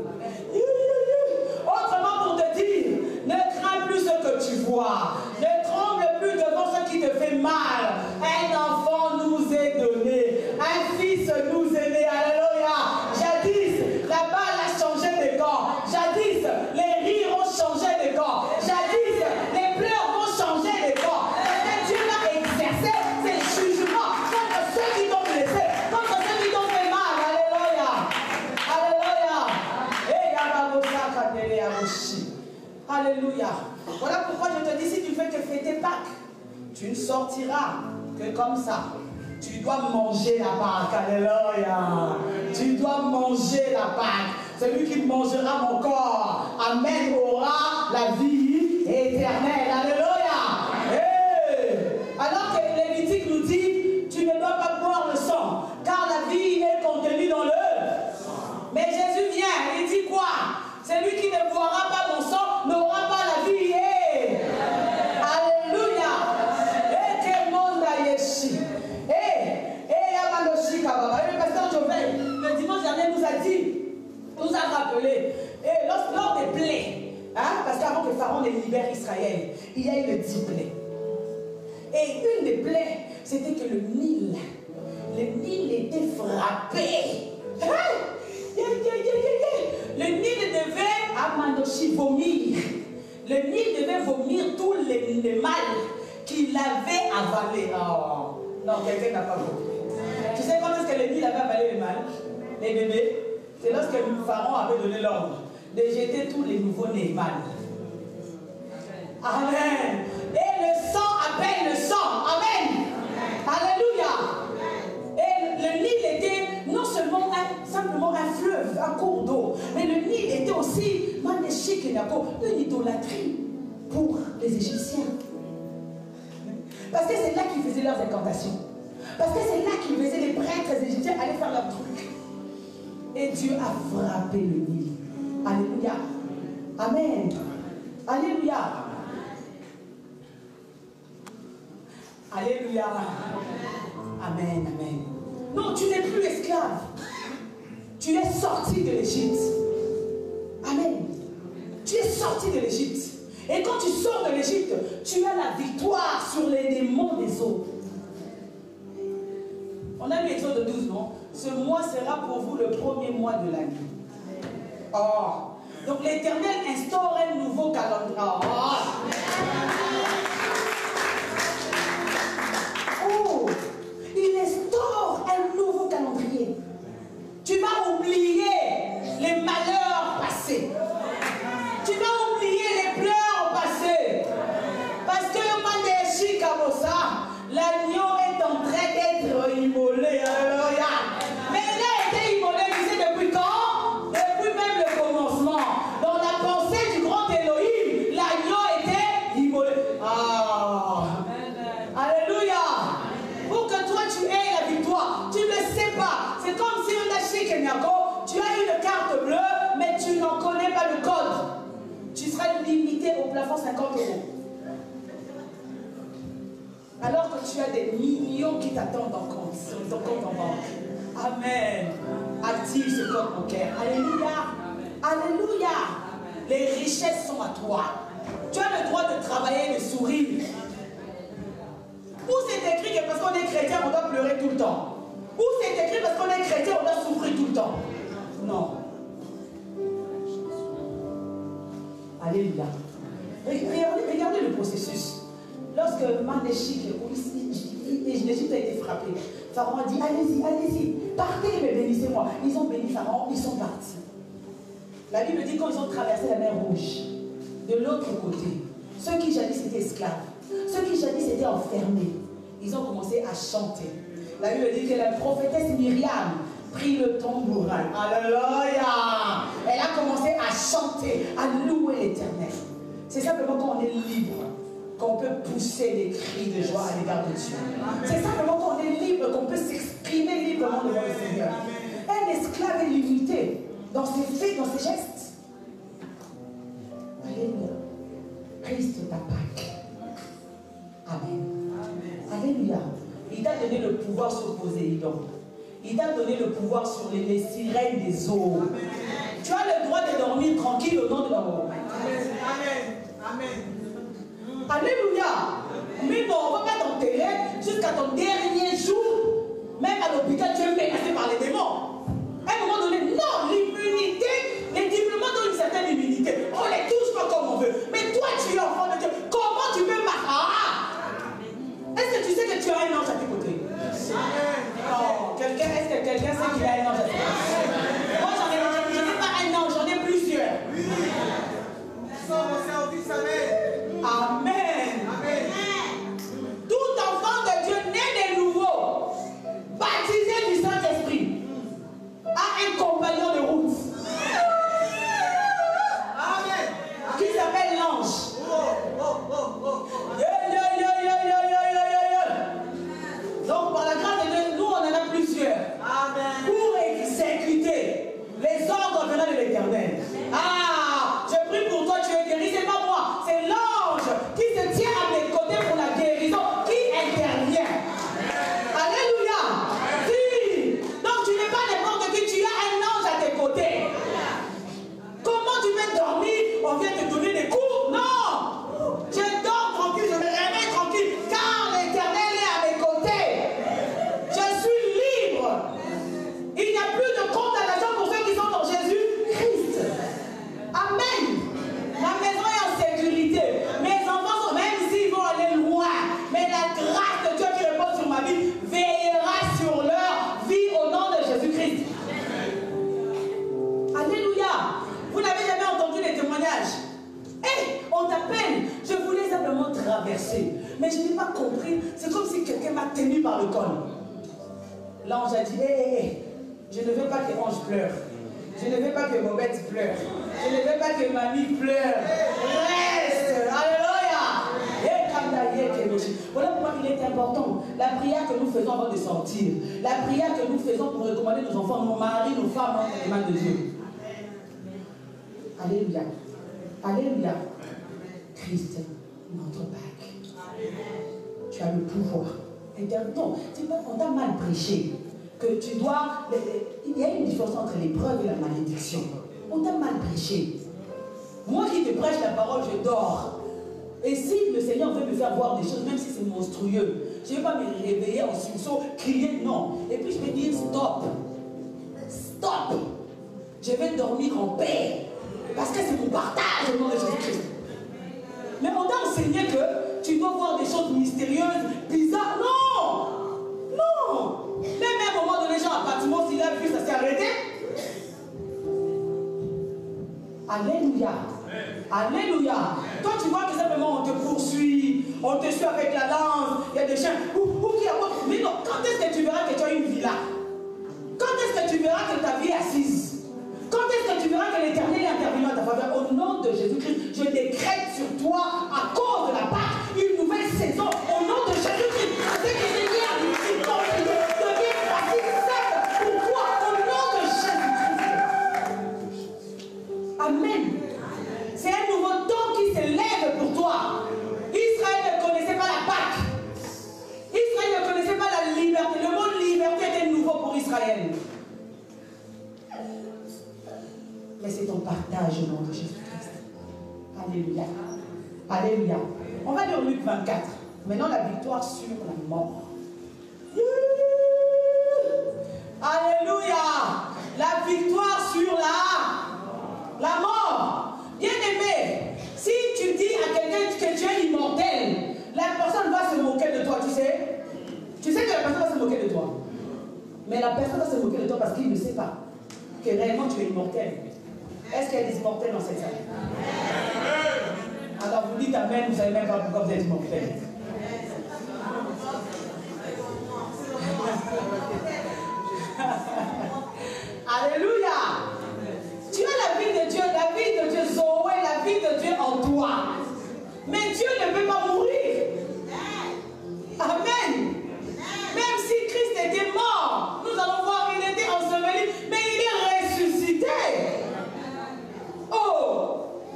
Autrement pour te dire, ne crains plus ce que tu vois. Ne tremble plus devant ce qui te fait mal. Un enfant nous est donné. Un fils nous est né. Alléluia. Jadis, la balle a changé de camp. Jadis, les rires ont changé de camp. Jadis, les pleurs vont changer de camp. Parce que Dieu va exercer ses jugements contre ceux qui t'ont blessé, contre ceux qui t'ont fait mal. Alléluia. Alléluia. Alléluia. Voilà pourquoi je te dis, si tu fais que fêter Pâques, tu ne sortiras que comme ça. Tu dois manger la Pâque. Alléluia. Tu dois manger la Pâque. Celui qui mangera mon corps, amen, aura la vie éternelle. Alléluia. Hey. Alors que Lévitique nous dit, tu ne dois pas boire le sang, car la vie est contenue dans le. Mais Jésus vient, il dit quoi? Celui qui ne boira pas mon sang n'aura pas la vie. Hey. Alléluia. Et que monde a yeshi. Le pasteur Jovel, le dimanche dernier, nous a dit, nous a rappelé, et lors des plaies, hein, parce qu'avant que Pharaon ne libère Israël, il y a eu le 10 plaies. Et une des plaies, c'était que le Nil était frappé. Hein? Le Nil devait, à Mandoshi, vomir. Le Nil devait vomir tous les mal qu'il avait avalé. Oh. Non, quelqu'un n'a pas vomi. Tu sais quand est-ce que le Nil avait avalé les mâles, les bébés? C'est lorsque le Pharaon avait donné l'ordre de jeter tous les nouveaux-nés mâles. Amen. Et le sang appelle le sang. Amen. Alléluia. Et le Nil était non seulement simplement un fleuve, un cours d'eau, mais le Nil était aussi une idolâtrie pour les Égyptiens. Parce que c'est là qu'ils faisaient leurs incantations. Parce que c'est là qu'ils faisaient les prêtres égyptiens aller faire leur truc. Et Dieu a frappé le Nil. Alléluia. Amen. Alléluia. Alléluia. Amen, amen. Non, tu n'es plus esclave. Tu es sorti de l'Égypte. Amen. Tu es sorti de l'Égypte. Et quand tu sors de l'Égypte, tu as la victoire sur les démons des autres. On a lu Exode 12, non? Ce mois sera pour vous le premier mois de l'année. Oh. Donc l'Éternel instaure un nouveau calendrier. Oh. Il instaure un nouveau calendrier. Tu vas oublier les malheurs passés. Tu vas oublier les pleurs passés. Parce que l'agneau est en train d'être immolé. Alléluia. Mais il a été immolé, tu sais depuis quand? Depuis même le commencement. Dans la pensée du grand Elohim, l'agneau était immolé. Ah. Alléluia. Pour que toi tu aies la victoire, tu ne sais pas. C'est comme si on a chez Kenyako, tu as une carte bleue, mais tu n'en connais pas le code. Tu seras limité au plafond 50 €. Alors que tu as des millions qui t'attendent en compte, sur ton compte en banque. Amen. Active ce code bancaire. Alléluia. Alléluia. Les richesses sont à toi. Tu as le droit de travailler et de sourire. Où c'est écrit que parce qu'on est chrétien, on doit pleurer tout le temps? Où c'est écrit parce qu'on est chrétien, on doit souffrir tout le temps? Non. Alléluia. Regardez le processus. lorsque Mandéchik, l'Égypte a été frappée, Pharaon a dit, allez-y, allez-y, partez, mais bénissez-moi. Ils ont béni Pharaon, ils sont partis. La Bible dit quand ils ont traversé la mer Rouge, de l'autre côté, ceux qui jadis étaient esclaves, ceux qui jadis étaient enfermés, ils ont commencé à chanter. La Bible dit que la prophétesse Myriam prit le tambourin. Alléluia! Elle a commencé à chanter, à louer l'Éternel. C'est simplement quand on est libre qu'on peut pousser des cris de joie à l'égard de Dieu. C'est simplement quand on est libre qu'on peut s'exprimer librement devant le Seigneur. Un esclave est limité dans ses faits, dans ses gestes. Alléluia. Christ ta Pâque. Amen. Alléluia. Il t'a donné le pouvoir sur Poséidon. Il t'a donné le pouvoir sur les sirènes des eaux. Amen. Tu as le droit de dormir tranquille au nom de l'amour. Amen. Amen. Alléluia. Mais non, on ne va pas t'enterrer jusqu'à ton dernier jour. Même à l'hôpital, tu es menacé par les démons. À un moment donné, non, l'immunité, les diplômés donnent une certaine immunité. On les touche pas comme on veut. Mais toi, tu es enfant de Dieu. Comment tu peux marcher? Est-ce que tu sais que tu as un ange à tes côtés? Oh, est-ce que quelqu'un sait qu'il a un ange à tes côtés? Moi, je n'ai pas un ange, j'en ai plusieurs. Amen. Tout enfant de Dieu né de nouveau, baptisé du Saint-Esprit, a un compagnon de route. Amen. Qui s'appelle l'ange. Donc par la grâce de Dieu, nous on en a plusieurs. Amen. Pour exécuter les ordres venant de l'Éternel. Ah, je prie pour toi, tu es guéri, c'est pas moi, c'est l'ange qui se tient à mes côtés pour la guérison, qui intervient. Alléluia. Si. Donc tu n'es pas n'importe qui, tu as un ange à tes côtés. Comment tu peux dormir? On vient te donner des cours? Non. Je dors tranquille, je me réveille tranquille, car l'Éternel est à mes côtés. Je suis libre. Il n'y a plus de condamnation pour ceux qui sont dans Jésus-Christ. Amen. Ma maison est en sécurité. Mes enfants sont, même s'ils vont aller loin, mais la grâce de Dieu qui repose sur ma vie veillera sur leur vie au nom de Jésus-Christ. Alléluia. Vous n'avez jamais entendu les témoignages? Hé, on t'appelle. Je voulais simplement traverser. Mais je n'ai pas compris. C'est comme si quelqu'un m'a tenu par le col. L'ange a dit, hé, je ne veux pas que Ange pleure. Je ne veux pas que Bobette pleure. Je ne veux pas que Mamie pleure. Reste. Alléluia. Voilà pourquoi il est important. La prière que nous faisons avant de sortir. La prière que nous faisons pour recommander nos enfants, nos maris, nos femmes entre les mains de Dieu. Alléluia. Alléluia. Christ, notre Pâque. Tu as le pouvoir. Non, c'est pas qu'on t'a mal prêché. Que tu dois. Il y a une différence entre l'épreuve et la malédiction. On t'a mal prêché. Moi qui te prêche la parole, je dors. Et si le Seigneur veut me faire voir des choses, même si c'est monstrueux, je ne vais pas me réveiller en sursaut, crier non. Et puis je vais dire stop. Stop. Je vais dormir en paix. Parce que c'est mon partage au nom de Jésus-Christ. Mais on t'a enseigné que tu dois voir des choses mystérieuses, bizarres. Non. Non. Même à un moment donné, genre à Patmos, il a vu, ça s'est arrêté. Alléluia. Alléluia. Toi, tu vois que simplement on te poursuit, on te suit avec la lance, il y a des chiens. Qui apportent. Mais non, quand est-ce que tu verras que tu as une villa? Quand est-ce que tu verras que ta vie est assise? Quand est-ce que tu verras que l'Éternel est intervenu à ta faveur? Au nom de Jésus-Christ, je décrète sur toi, à cause de la Pâque, une nouvelle saison. Au nom de Jésus-Christ, ce qui est lié à l'unicité devient facile, simple pour toi. Au nom de Jésus-Christ. Amen. C'est un nouveau temps qui se lève pour toi. Israël ne connaissait pas la Pâque. Israël ne connaissait pas la liberté. Le mot liberté était nouveau pour Israël. Mais c'est ton partage au nom de Jésus-Christ. Alléluia. Alléluia. On va lire Luc 24. Maintenant, la victoire sur la mort. Alléluia. La victoire sur la mort. Bien aimé, si tu dis à quelqu'un que tu es immortel, la Mais la personne va se moquer de toi parce qu'il ne sait pas que réellement tu es immortel. Est-ce qu'il y a des immortels dans cette salle? Alors vous dites amen, vous ne savez même pas pourquoi vous êtes immortel. Alléluia. Tu as la vie de Dieu, Zoé, la vie de Dieu en toi. Mais Dieu ne peut pas mourir. Amen. Même si Christ était mort, nous allons voir, il était enseveli, mais il est ressuscité. Oh,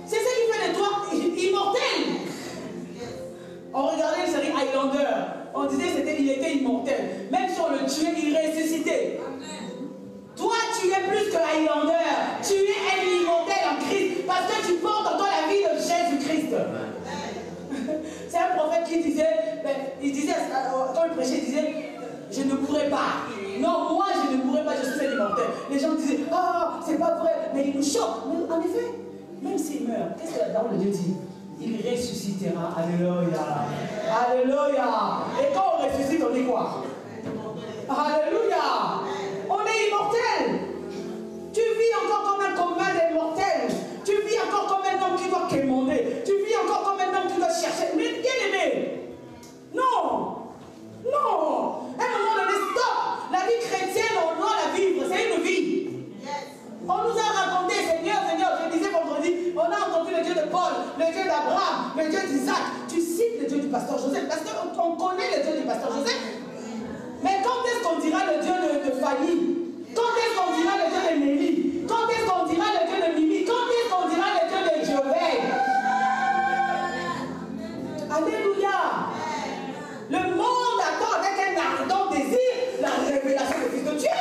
c'est ça qui fait de toi immortel. On regardait la série Highlander, on disait qu'il était immortel. Même si on le tuait, il ressuscitait. Toi, tu es plus que Highlander. Tu es un immortel en Christ parce que tu portes en toi la vie de Jésus-Christ. C'est un prophète qui disait, quand il prêchait, il disait, je ne pourrais pas. Non, moi je ne pourrais pas, je suis un immortel. Les gens disaient, ah, c'est pas vrai, mais il nous choque. Mais en effet, même s'il meurt, qu'est-ce que la parole de Dieu dit? Il ressuscitera. Alléluia. Alléluia. Et quand on ressuscite, on dit quoi? Alléluia. On est immortel. Tu vis encore comme un commun d'immortel. Tu vis encore comme un homme qui doit quémander. Tu vis encore comme un homme qui doit chercher. Mais bien aimé. Non. Non. À un moment donné, stop. La vie chrétienne, on doit la vivre. C'est une vie. On nous a raconté, Seigneur, je disais vendredi, on a entendu le Dieu de Paul, le Dieu d'Abraham, le Dieu d'Isaac. Tu cites le Dieu du pasteur Joseph, parce qu'on connaît le Dieu du pasteur Joseph. Mais quand est-ce qu'on dira le Dieu de Fanny? Quand est-ce qu'on dira le Dieu de Mélie? Quand est-ce qu'on dira le Dieu de Mimi? Quand est-ce qu'on dira le Dieu de Joël? Alléluia. Le monde attend avec un ardent désir la révélation du Fils de Dieu.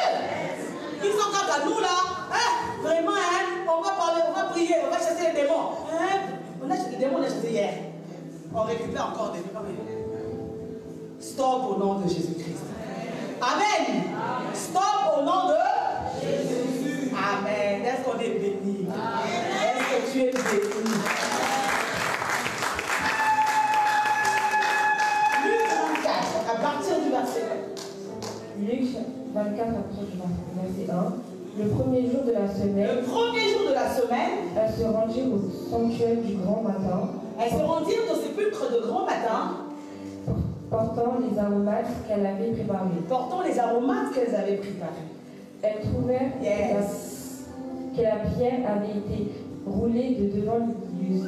Ils sont quant à nous là, hein? Vraiment, hein? On va parler, on va prier, on va chasser les démons. Hein? On a chassé les démons, on a chassé hier. On récupère encore des démons. Stop au nom de Jésus-Christ. Amen. Stop au nom de Jésus. Amen. Est-ce qu'on est béni? Est-ce que tu es béni? Luc 24, à partir du verset 1. Luc 24, à partir du verset 1. Le premier jour de la semaine, elles se rendirent au sanctuaire du grand matin. Elles se rendirent au sépulcre de grand matin. Portant les aromates qu'elle avait préparés. Elles trouvèrent que la pierre avait été roulée de devant le sépulcre.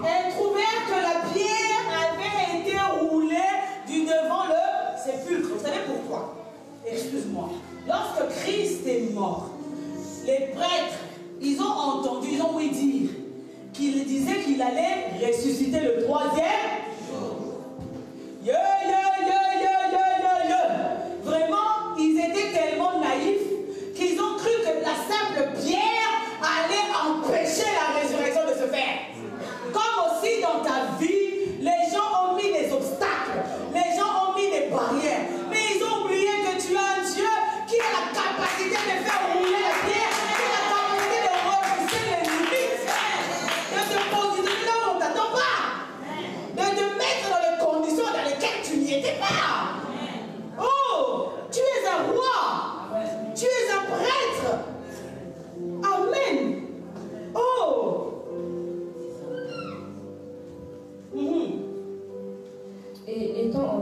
Elles trouvèrent que la pierre avait été roulée du devant le sépulcre. Vous savez pourquoi? Excuse-moi. Lorsque Christ est mort, les prêtres, ils ont entendu, ils ont ouï dire qu'il disait qu'il allait ressusciter le troisième jour. Vraiment, ils étaient tellement naïfs qu'ils ont cru que la simple pierre allait empêcher la résurrection de se faire. Comme aussi dans ta vie, les gens ont mis des obstacles, les gens ont mis des barrières, mais ils ont oublié que tu as un Dieu qui a la capacité de faire rouler la pierre, qui a la capacité de repousser les limites, de te positionner là où on ne t'attend pas, de te mettre dans les conditions dans lesquelles tu n'y étais pas. Oh, tu es un roi, tu es un prêtre. Amen. Oh. Et étant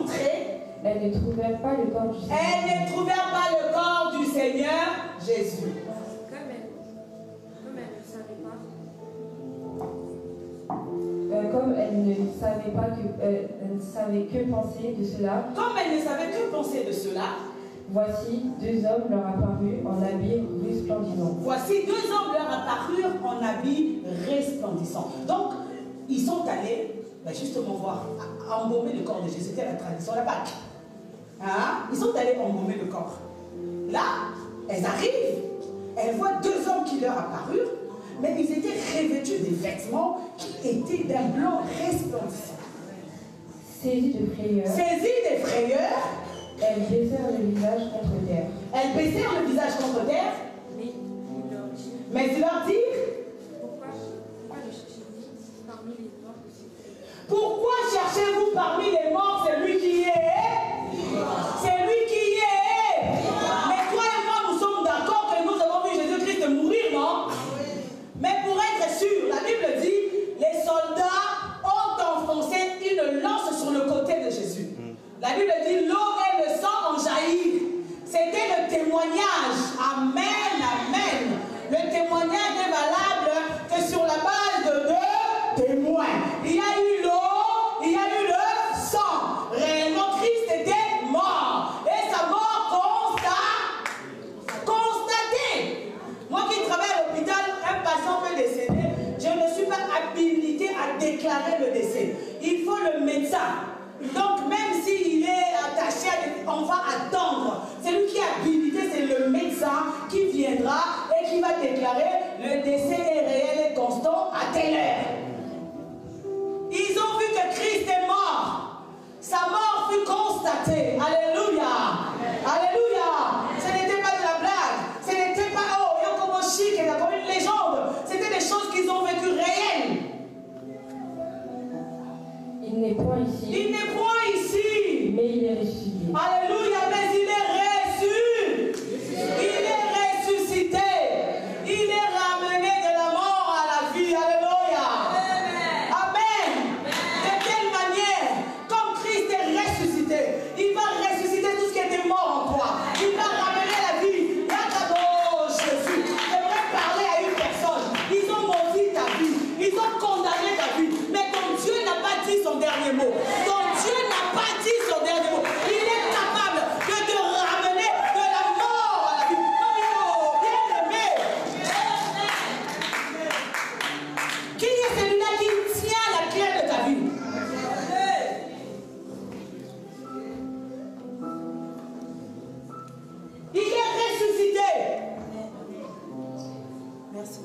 entrées, elles ne trouvèrent pas le corps du Seigneur. Elles ne trouvèrent pas le corps du Seigneur Jésus. Comme elles ne savaient que penser de cela. Comme elles ne savaient que penser de cela. Voici deux hommes leur apparurent en habits resplendissants. Voici deux hommes leur apparurent en habits resplendissants. Donc, ils sont allés justement voir, embaumer le corps de Jésus. C'était la tradition, la Pâque. Hein? Ils sont allés embaumer le corps. Là, elles arrivent, elles voient deux hommes qui leur apparurent, mais ils étaient revêtus des vêtements qui étaient d'un blanc resplendissant. Saisies de frayeur, elles baissèrent le visage contre terre. Mais ils leur dirent, pourquoi cherchez-vous parmi les morts celui qui est déclarer le décès. Il faut le médecin. Donc même s'il est attaché à des... on va attendre. C'est lui qui est habilité, c'est le médecin qui viendra et qui va déclarer le décès est réel et constant à telle heure. Ils ont vu que Christ est mort. Sa mort fut constatée. Alléluia. Alléluia. Ce n'était pas de la blague. Ce n'était pas, oh, Yokomoshi, qui est comme une légende. C'était des choses qu'ils ont vécues réelles. Il n'est point ici. Il n'est point ici. Mais il est ressuscité. Alléluia, mais il est reçu. Il est ressuscité. Il est ramené de la mort à la vie. Alléluia. Amen. De quelle manière? Comme Christ est ressuscité, il va ressusciter tout ce qui était mort en toi. Il va ramener la vie. Oh Jésus, j'aimerais parler à une personne. Ils ont maudit ta vie. Ils ont condamné ta vie. Mais ton Dieu n'a pas dit son dernier mot. Ton Dieu n'a pas dit son dernier mot. Il est capable de te ramener de la mort à la vie. Oh, bien-aimé. Qui est celui-là qui tient la clé de ta vie? Il est ressuscité. Merci.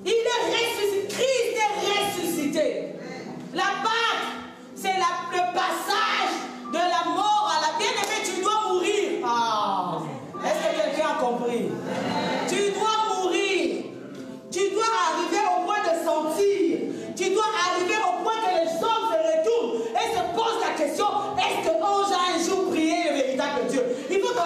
Il est ressuscité. Christ est ressuscité. La Pâque, c'est le passage de la mort à la bien-aimée. Tu dois mourir. Ah. Est-ce que quelqu'un a compris? Tu dois mourir. Tu dois arriver au point de sentir. Tu dois arriver au point que les hommes se retournent et se posent la question, est-ce que l'ange a un jour prié le véritable Dieu? Il faut que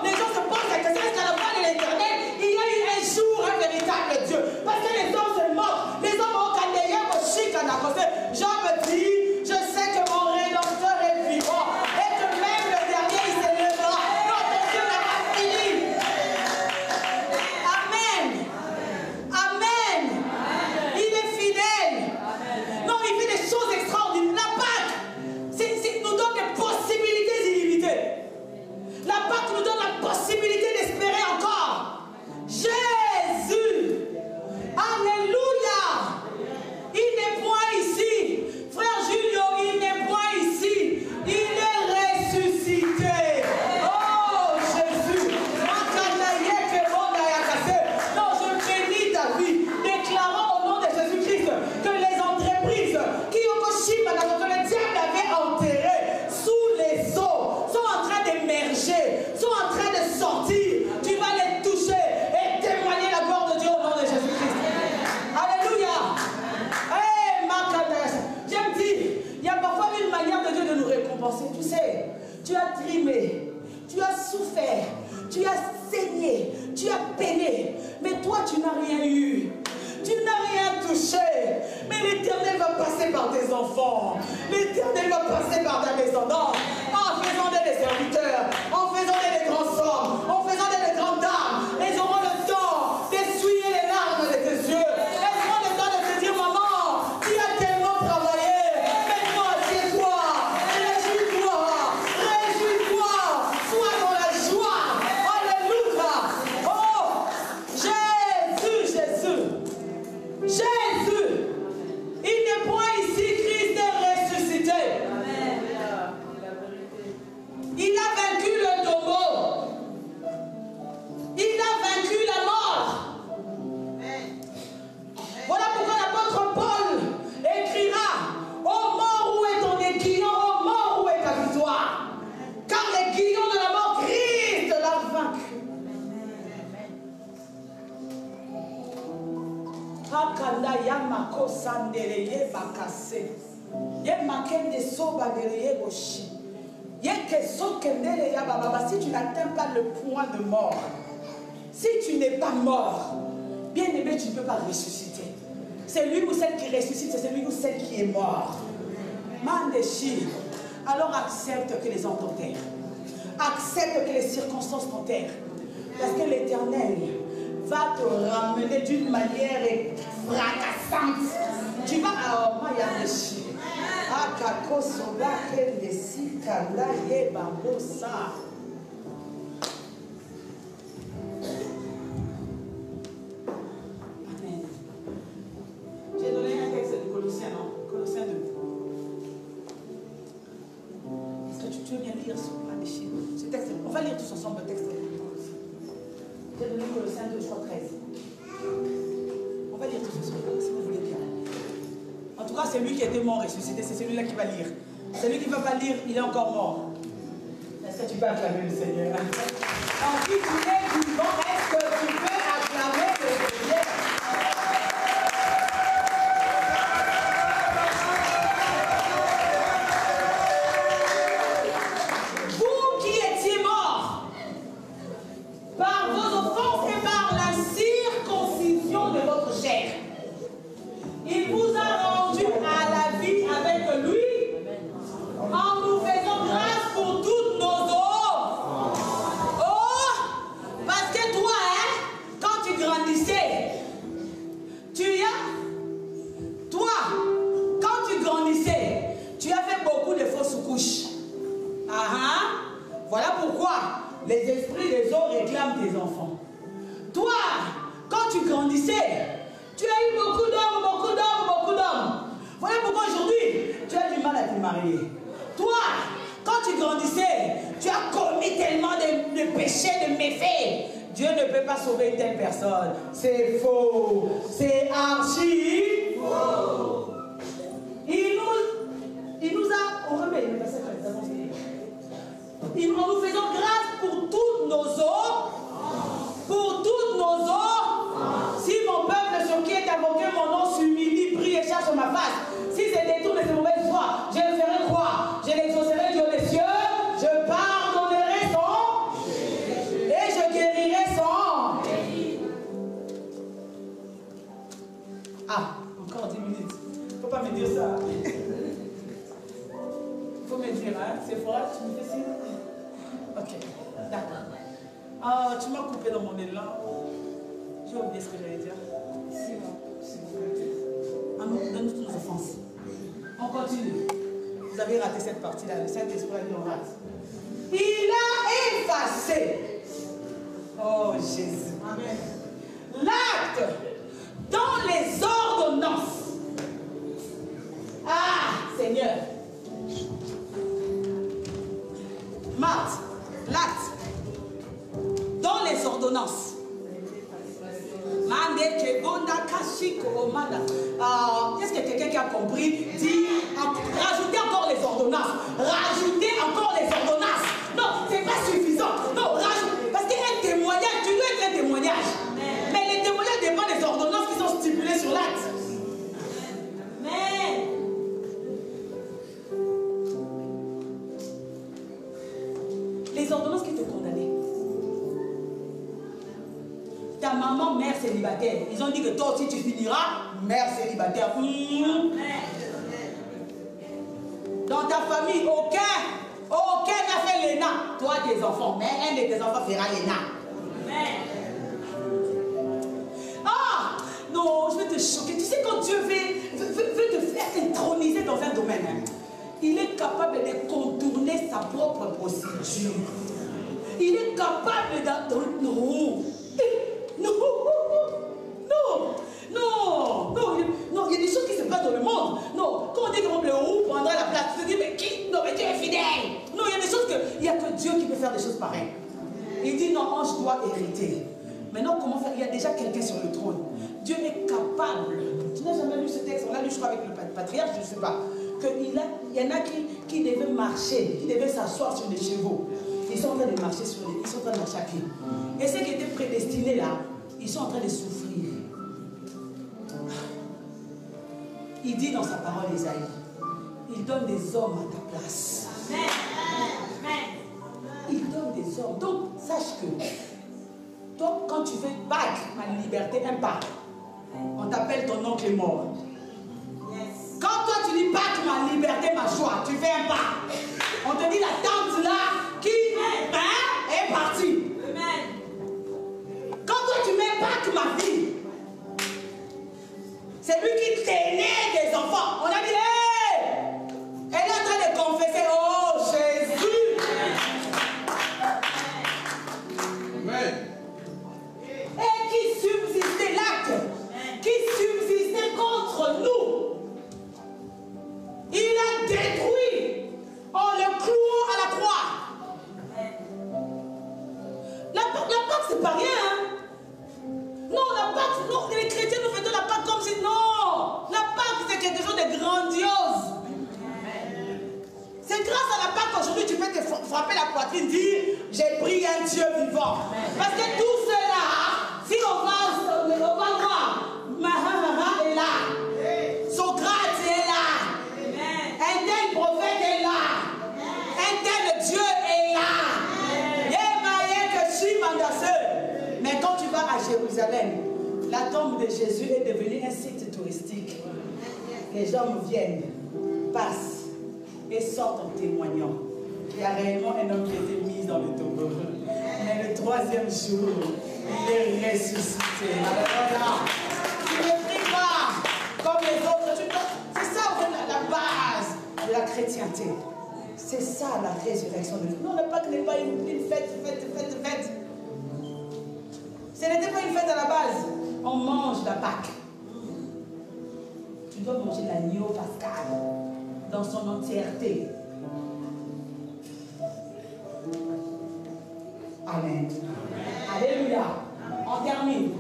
les gens se posent la question, est-ce qu'à la fin de l'éternel, il y a eu un jour un véritable Dieu? Parce que les hommes se moquent. Les hommes ont candélié au chic en accosé. Jean me dit, je sais que mon rédempteur est vivant et que même le dernier il se lèvera. Notre Dieu n'a pas fini. Amen. Amen. Il est fidèle. Non, il fait des choses extraordinaires. La Pâque nous donne des possibilités illimitées. La Pâque nous donne la possibilité d'espérer encore. Jésus. Alléluia. Il n'est point ici. Frère Julio, il n'est point ici. Il est ressuscité. Oh Jésus. Non, je bénis ta vie. Déclarons au nom de Jésus-Christ que les entreprises qui que le diable avait enterrées sous les eaux sont en train d'émerger, sont en train de sortir. Tu vas les toucher et témoigner la gloire de Dieu au nom de Jésus-Christ. Alléluia. Hey, j'aime dire, il y a parfois une manière de Dieu de nous récompenser. Tu sais, tu as trimé, tu as souffert, tu as saigné, tu as peiné, mais toi tu n'as rien eu. Tu n'as rien touché, mais l'Éternel va passer par tes enfants. L'Éternel va passer par ta descendance. En faisant des serviteurs, en faisant des grands hommes, en faisant des grandes dames. Ils auront le temps d'essuyer les larmes de tes yeux. Elles auront le temps de te dire, maman, tu as tellement travaillé. Maintenant, assieds-toi. Réjouis-toi. Réjouis-toi. Sois dans la joie. Alléluia. Oh, Jésus, Jésus. Jésus, il n'est point ici, Christ est ressuscité. Il a vaincu le tombeau. Il a vaincu la mort. Voilà pourquoi l'apôtre Paul écrira: ô mort, où est ton aiguillon? Ô mort, où est ta victoire? Car l'aiguillon de la mort, Christ l'a vaincu. Akanda yamako sandeleye bakase. Ye makende soba dereye boshi. Ye keso kendele ya baba. Si tu n'atteins pas le point de mort, si tu n'es pas mort, bien aimé, tu ne peux pas ressusciter. C'est lui ou celle qui ressuscite, c'est celui ou celle qui est mort. Mandeshi. Alors accepte que les hommes t'enterrent. Accepte que les circonstances t'enterrent. Parce que l'Éternel va te ramener d'une manière fracassante. Tu vas à Mayameshi. Akako soba kendesi kanda ye bambosa. Amen. J'ai donné un texte de Colossiens 2, 3, 13. On va lire tout ce soir, si vous voulez bien. En tout cas, c'est lui qui était mort ressuscité, c'est celui-là qui va lire. Celui qui ne va pas lire, il est encore mort. Est-ce que tu peux acclamer le Seigneur? Alors, si tu es vivant, est-ce que tu peux acclamer le Seigneur? Vous qui étiez morts par vos offenses et par la circoncision de votre chair, il vous a rendu à la vie avec lui en nous faisant grâce pour toutes nos eaux. Oh, parce que toi, quand tu grandissais, tu as fait beaucoup de fausses couches. Voilà pourquoi les esprits des eaux réclament tes enfants. Toi, quand tu grandissais, tu as eu beaucoup d'hommes. Voilà pourquoi aujourd'hui, tu as du mal à te marier. Toi, quand tu grandissais, tu as commis tellement de péchés, de méfaits. Dieu ne peut pas sauver une telle personne. C'est faux. C'est archi faux. Il nous a... On remet le passage à les avancées. En nous faisant grâce pour toutes nos eaux. Pour toutes nos eaux. Si mon peuple sur qui est invoqué mon nom s'humilie, prie et cherche ma face. Si c'est détourne de ses mauvaises voies, je le ferai croire. Je l'exaucerai Dieu des cieux. Je pardonnerai son. Et je guérirai son. Ah, encore 10 minutes. Il ne faut pas me dire ça. Il faut me dire, hein. C'est froid, tu me fais signe. Ok, d'accord. Ah, tu m'as coupé dans mon élan. J'ai oublié ce que j'allais dire. Donne-nous toutes nos offenses. On continue. Vous avez raté cette partie-là. Le Saint-Esprit a dit on rate. Il a effacé. Oh Jésus. Amen. L'acte dans les ordonnances. Ah Seigneur. Marthe, l'acte dans les ordonnances. Est-ce que quelqu'un qui a compris dit rajoutez encore les ordonnances, rajoutez encore les ordonnances. Non, c'est pas suffisant. Non, rajoute, parce qu'un témoignage, tu dois être un témoignage. Mais les témoignages dépendent des ordonnances qui sont stipulées sur l'acte. Mais les ordonnances qui te condamnaient. Ta maman, mère célibataire. Ils ont dit que toi aussi tu finiras mère célibataire. Dans ta famille, aucun n'a fait l'ENA. Toi, tes enfants, mais un de tes enfants fera l'ENA. Ah, non, je vais te choquer. Tu sais, quand Dieu veut te faire introniser dans un domaine, hein, il est capable de contourner sa propre procédure. Il est capable de... Non, il y a des choses qui se passent dans le monde. Non, quand on dit que le roux prendra la place, tu te dis, mais qui? Non, mais Dieu est fidèle. Non, il y a des choses il n'y a que Dieu qui peut faire des choses pareilles. Il dit, non, ange doit hériter. Maintenant, comment faire? Il y a déjà quelqu'un sur le trône. Dieu est capable. Tu n'as jamais lu ce texte? On l'a lu, je crois, avec le patriarche, je ne sais pas. Il y en a qui devaient marcher, qui devaient s'asseoir sur des chevaux. Ils sont en train de marcher ils sont en train de marcher à pied. Et ceux qui étaient prédestinés là, ils sont en train de souffrir. Il dit dans sa parole, Isaïe, il donne des hommes à ta place. Il donne des hommes. Donc, sache que, toi, quand tu fais Pâques, ma liberté, un pas, on t'appelle ton oncle mort. Quand toi, tu dis Pâques, ma liberté, ma joie, tu fais un pas. On te dit la tante là, qui est partie. Quand toi, tu mets Pâques, ma vie, c'est lui qui tenait des enfants. On a dit, hé! Elle est en train de confesser, oh Jésus! Amen. Et qui subsistait l'acte, qui subsistait contre nous. Il a détruit en le clouant à la croix. La Pâque, c'est pas rien. Hein? grandiose. C'est grâce à la Pâque qu'aujourd'hui tu peux te frapper la poitrine, dire j'ai pris un Dieu vivant. Parce que tout cela, si on va voir, Mahamama est là. Son grâce est là. Un tel prophète est là. Un tel Dieu est là. Mais quand tu vas à Jérusalem, la tombe de Jésus est devenue un site touristique. Les gens viennent, passent et sortent en témoignant. Il y a réellement un homme qui a été mis dans le tombeau. Mais le troisième jour, il est ressuscité. Alléluia. Tu ne pries pas comme les autres. C'est ça la base de la chrétienté. C'est ça la résurrection de Dieu. Non, la Pâque n'est pas une fête. Ce n'était pas une fête à la base. On mange la Pâque. Tu dois manger l'agneau pascal dans son entièreté. Amen. Alléluia. On termine.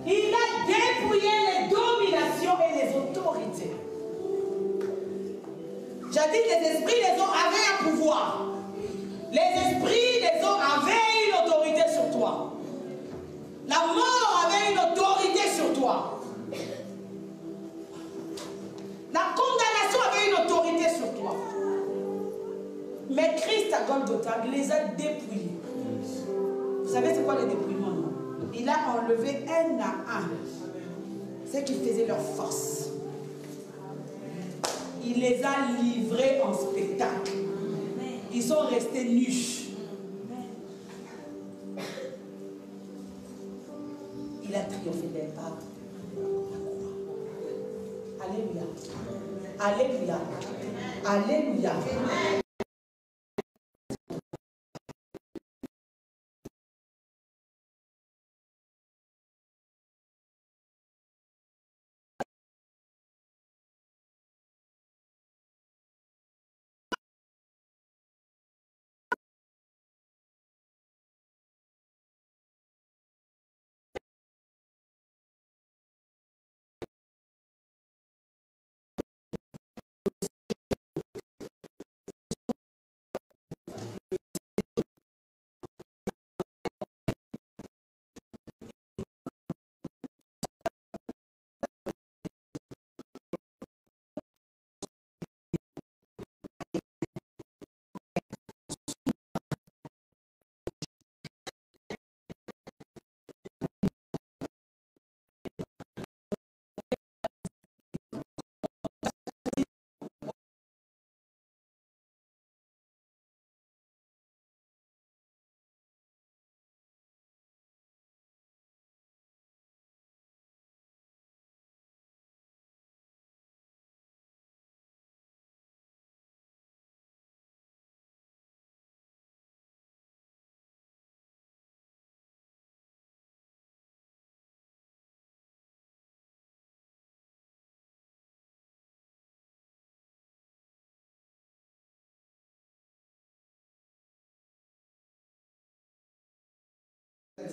Il a dépouillé les dominations et les autorités. Jadis, les esprits des eaux avaient un pouvoir. Les esprits des eaux avaient une autorité sur toi. La mort avait une autorité sur toi. La condamnation avait une autorité sur toi. Mais Christ à Golgotha les a dépouillés. Vous savez c'est quoi le dépouillement, non? Il a enlevé un à un ceux qui faisaient leur force. Il les a livrés en spectacle. Ils sont restés nus. Il a triomphé des pas. Alléluia. Alléluia. Alléluia.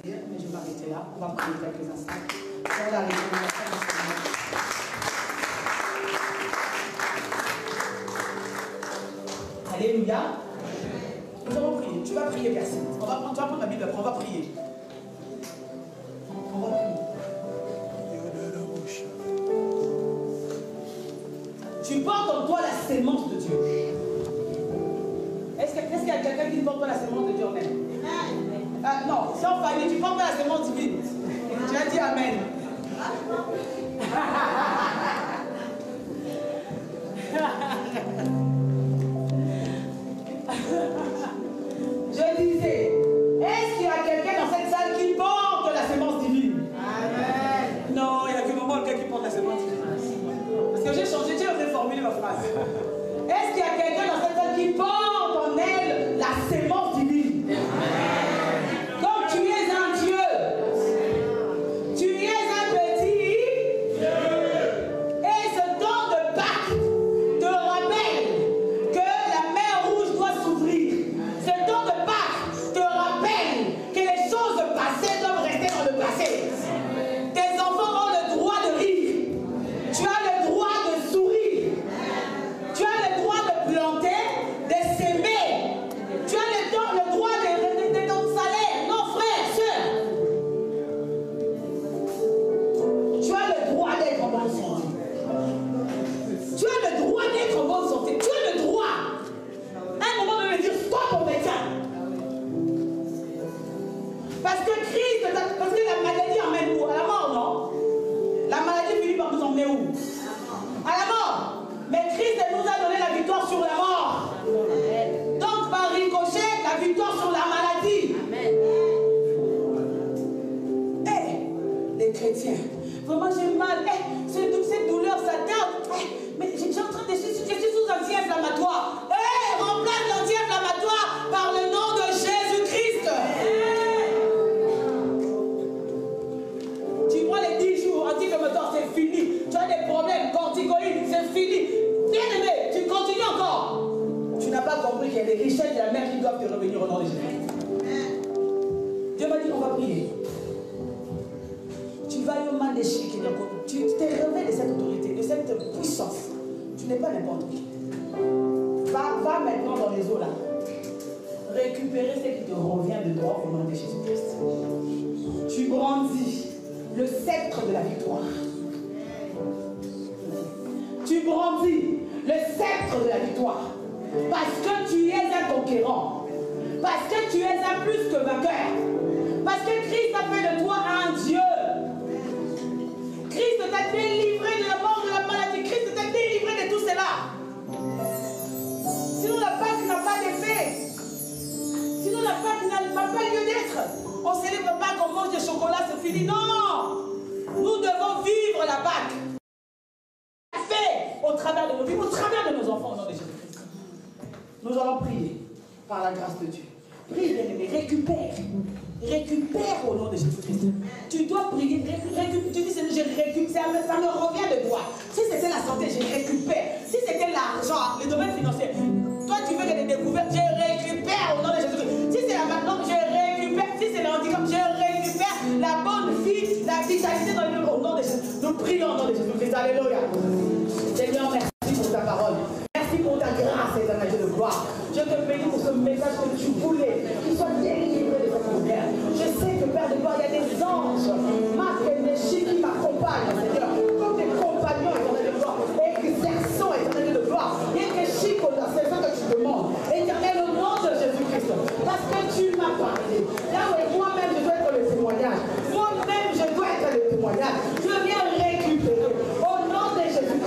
Mais je vais m'arrêter là. On va prendre quelques instants pour la réconciliation du Seigneur. Alléluia. Nous allons prier. Tu vas prier, personne. Tu vas prendre la Bible, on va prier. On va prier. Tu portes en toi la sémence de Dieu. Est-ce qu'il y a quelqu'un qui porte en toi la sémence de Dieu en elle? Non, sans famille, tu portes la sémence divine. Tu as dit Amen. Je disais, est-ce qu'il y a quelqu'un dans cette salle qui porte la sémence divine? Amen. Non, il n'y a que maman qui porte la sémence divine. Parce que j'ai changé, j'ai reformulé ma phrase. Est-ce qu'il y a quelqu'un dans cette salle qui porte en elle la sémence divine? Amen. Tes enfants ont le droit de rire. Tu as le droit de sourire. à la mort. Mais Christ nous a donné la victoire sur la mort. Donc par ricochet, la victoire sur la maladie. Les chrétiens, vraiment j'ai mal. Cette douleur, ça tarde. Mais je suis en train de... Je suis sous anti-inflammatoire. Remplace l'anti-inflammatoire par le nom de Jésus-Christ. Tu prends les 10 jours, anti-inflammatoire, c'est fini. Tu as des problèmes, corticoïdes, c'est fini. Bien aimé, tu continues encore. Tu n'as pas compris qu'il y a des richesses de la mer qui doivent te revenir au nom de Jésus. Dieu m'a dit, on va prier. Tu vas au mal des chics, tu t'es relevé de cette autorité, de cette puissance. Tu n'es pas n'importe qui. Va maintenant dans les eaux là. Récupérer ce qui te revient de droit au nom de Jésus-Christ. Tu brandis le sceptre de la victoire. Tu brandis le sceptre de la victoire. Parce que tu es un conquérant. Parce que tu es un plus que vainqueur. Parce que Christ a fait de toi un Dieu. Christ t'a délivré de la mort, de la maladie. Christ t'a délivré de tout cela. Sinon la Pâque n'a pas d'effet. Sinon la Pâque n'a pas lieu d'être. On ne célèbre pas qu'on mange du chocolat, c'est fini. Non. Nous devons vivre la Pâque. Fait au travers de nos vies, au travers de nos enfants, au nom de Jésus-Christ. Nous allons prier par la grâce de Dieu. Prie, bien-aimé, récupère. Récupère au nom de Jésus-Christ. Tu dois prier, tu dis, je récupère, ça me revient de toi. Si c'était la santé, je récupère. Si c'était l'argent, le domaine financier, toi tu veux des découvertes, je récupère au nom de Jésus-Christ. Si c'est la maintenant, je récupère. Si c'est le handicap, je récupère la bonne vie, la vitalité dans le monde au nom de Jésus. Nous prions au nom de Jésus-Christ. Alléluia. Seigneur, merci pour ta parole. Merci pour ta grâce et ta majesté de gloire. Je te bénis pour ce message que tu voulais, qu'il soit délivré de cette manière. Je sais que, Père de gloire, il y a des anges, Marc et Néchi qui m'accompagnent, Seigneur, comme des compagnons éternels de gloire, exerçons éternels de gloire. Et que Chico, c'est ça que tu demandes. Éternel, au nom de Jésus-Christ, parce que tu m'as parlé. Là où moi-même, je dois être le témoignage. Moi-même, je dois être le témoignage. Je viens récupérer. Au nom de Jésus.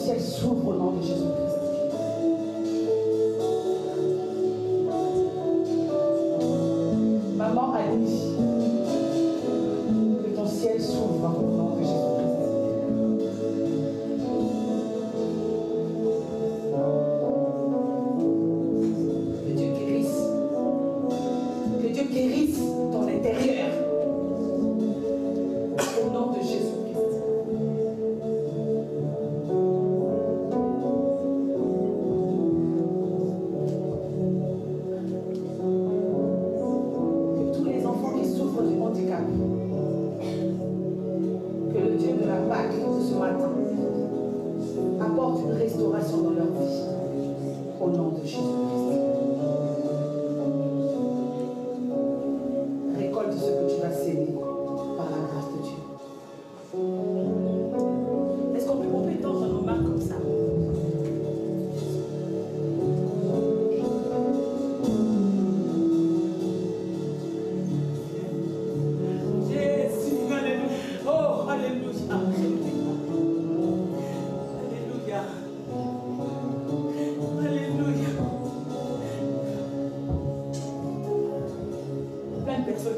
ciel s'ouvre au nom de Jésus-Christ. Maman a dit que ton ciel s'ouvre au nom de Jésus-Christ. Que Dieu guérisse. Que Dieu guérisse ton intérieur. Au nom de Jésus-Christ. Que le Dieu de la Pâque de ce matin apporte une restauration dans leur vie au nom de Jésus-Christ. Récolte ce que tu vas s'aimer par la grâce de Dieu. Est-ce qu'on peut étendre nos mains comme ça?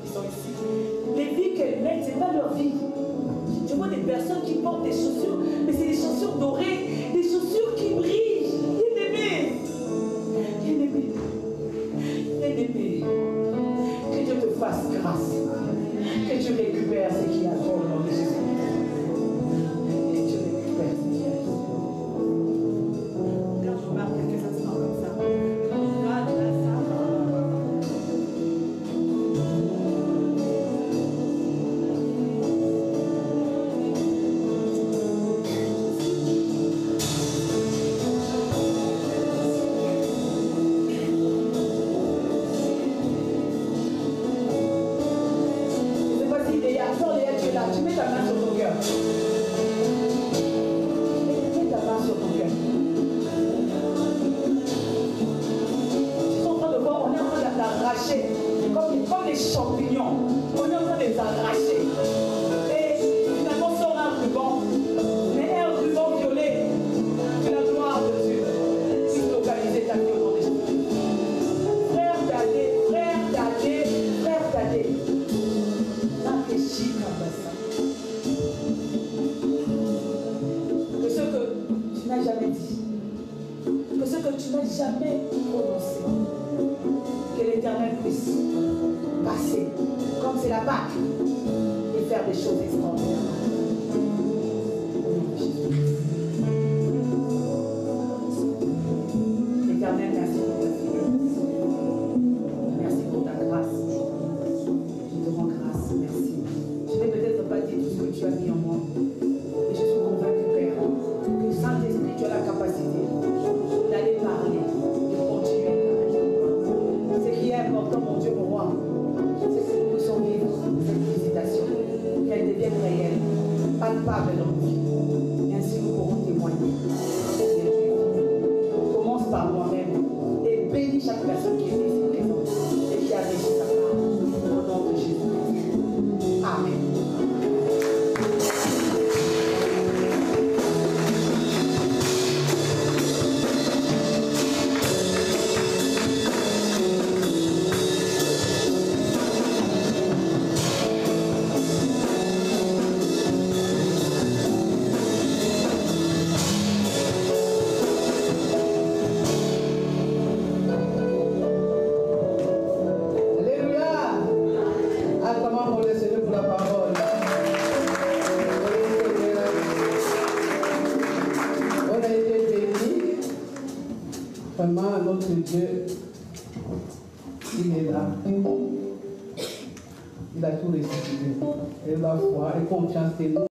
Qui sont ici. Les vies qu'elles mettent, ce n'est pas leur vie. Je vois des personnes qui portent des chaussures, mais c'est des chaussures dorées, des chaussures qui brillent. Bien-aimé. Bien-aimé. Bien-aimé. Que Dieu te fasse grâce. Que tu récupères ce qui est à toi au nom de Jésus. Que tu récupères ce qui est à toi. Regarde, je marque quelques instants comme ça. Tu mets ta main sur ton cœur. Mets ta main sur ton cœur. Ils sont en train de voir, on est en train d'arracher, comme les champignons. On est en train de les arracher. Et finalement sort un ruban. Mais un ruban violet. Que la gloire de Dieu puisse localiser ta vie au nom de Jésus. Frère Dadé. Réfléchis comme ça. Que ce que tu n'as jamais dit, que ce que tu n'as jamais prononcé, que l'Éternel puisse passer, comme c'est la Pâque, et faire des choses extraordinaires. L'Éternel, merci pour ta fidélité. Merci pour ta grâce. Je te rends grâce, merci. Je n'ai peut-être pas dit tout ce que tu as mis en moi, mais je suis convaincu, Père, que Saint-Esprit, tu as la capacité d'aller parler, de continuer à parler. Ce qui est important, mon Dieu, mon roi, c'est que nous puissions vivre cette visitation, qu'elle devienne réelle, palpable dans nos vies. Et ainsi, nous pourrons témoigner. Commence par moi-même et bénis chaque personne qui est ici présente et qui a reçu ta parole. Au nom de Jésus. Amen. Vraiment, notre Dieu, il est là. Il a tout restitué. Et la foi et confiance en nous.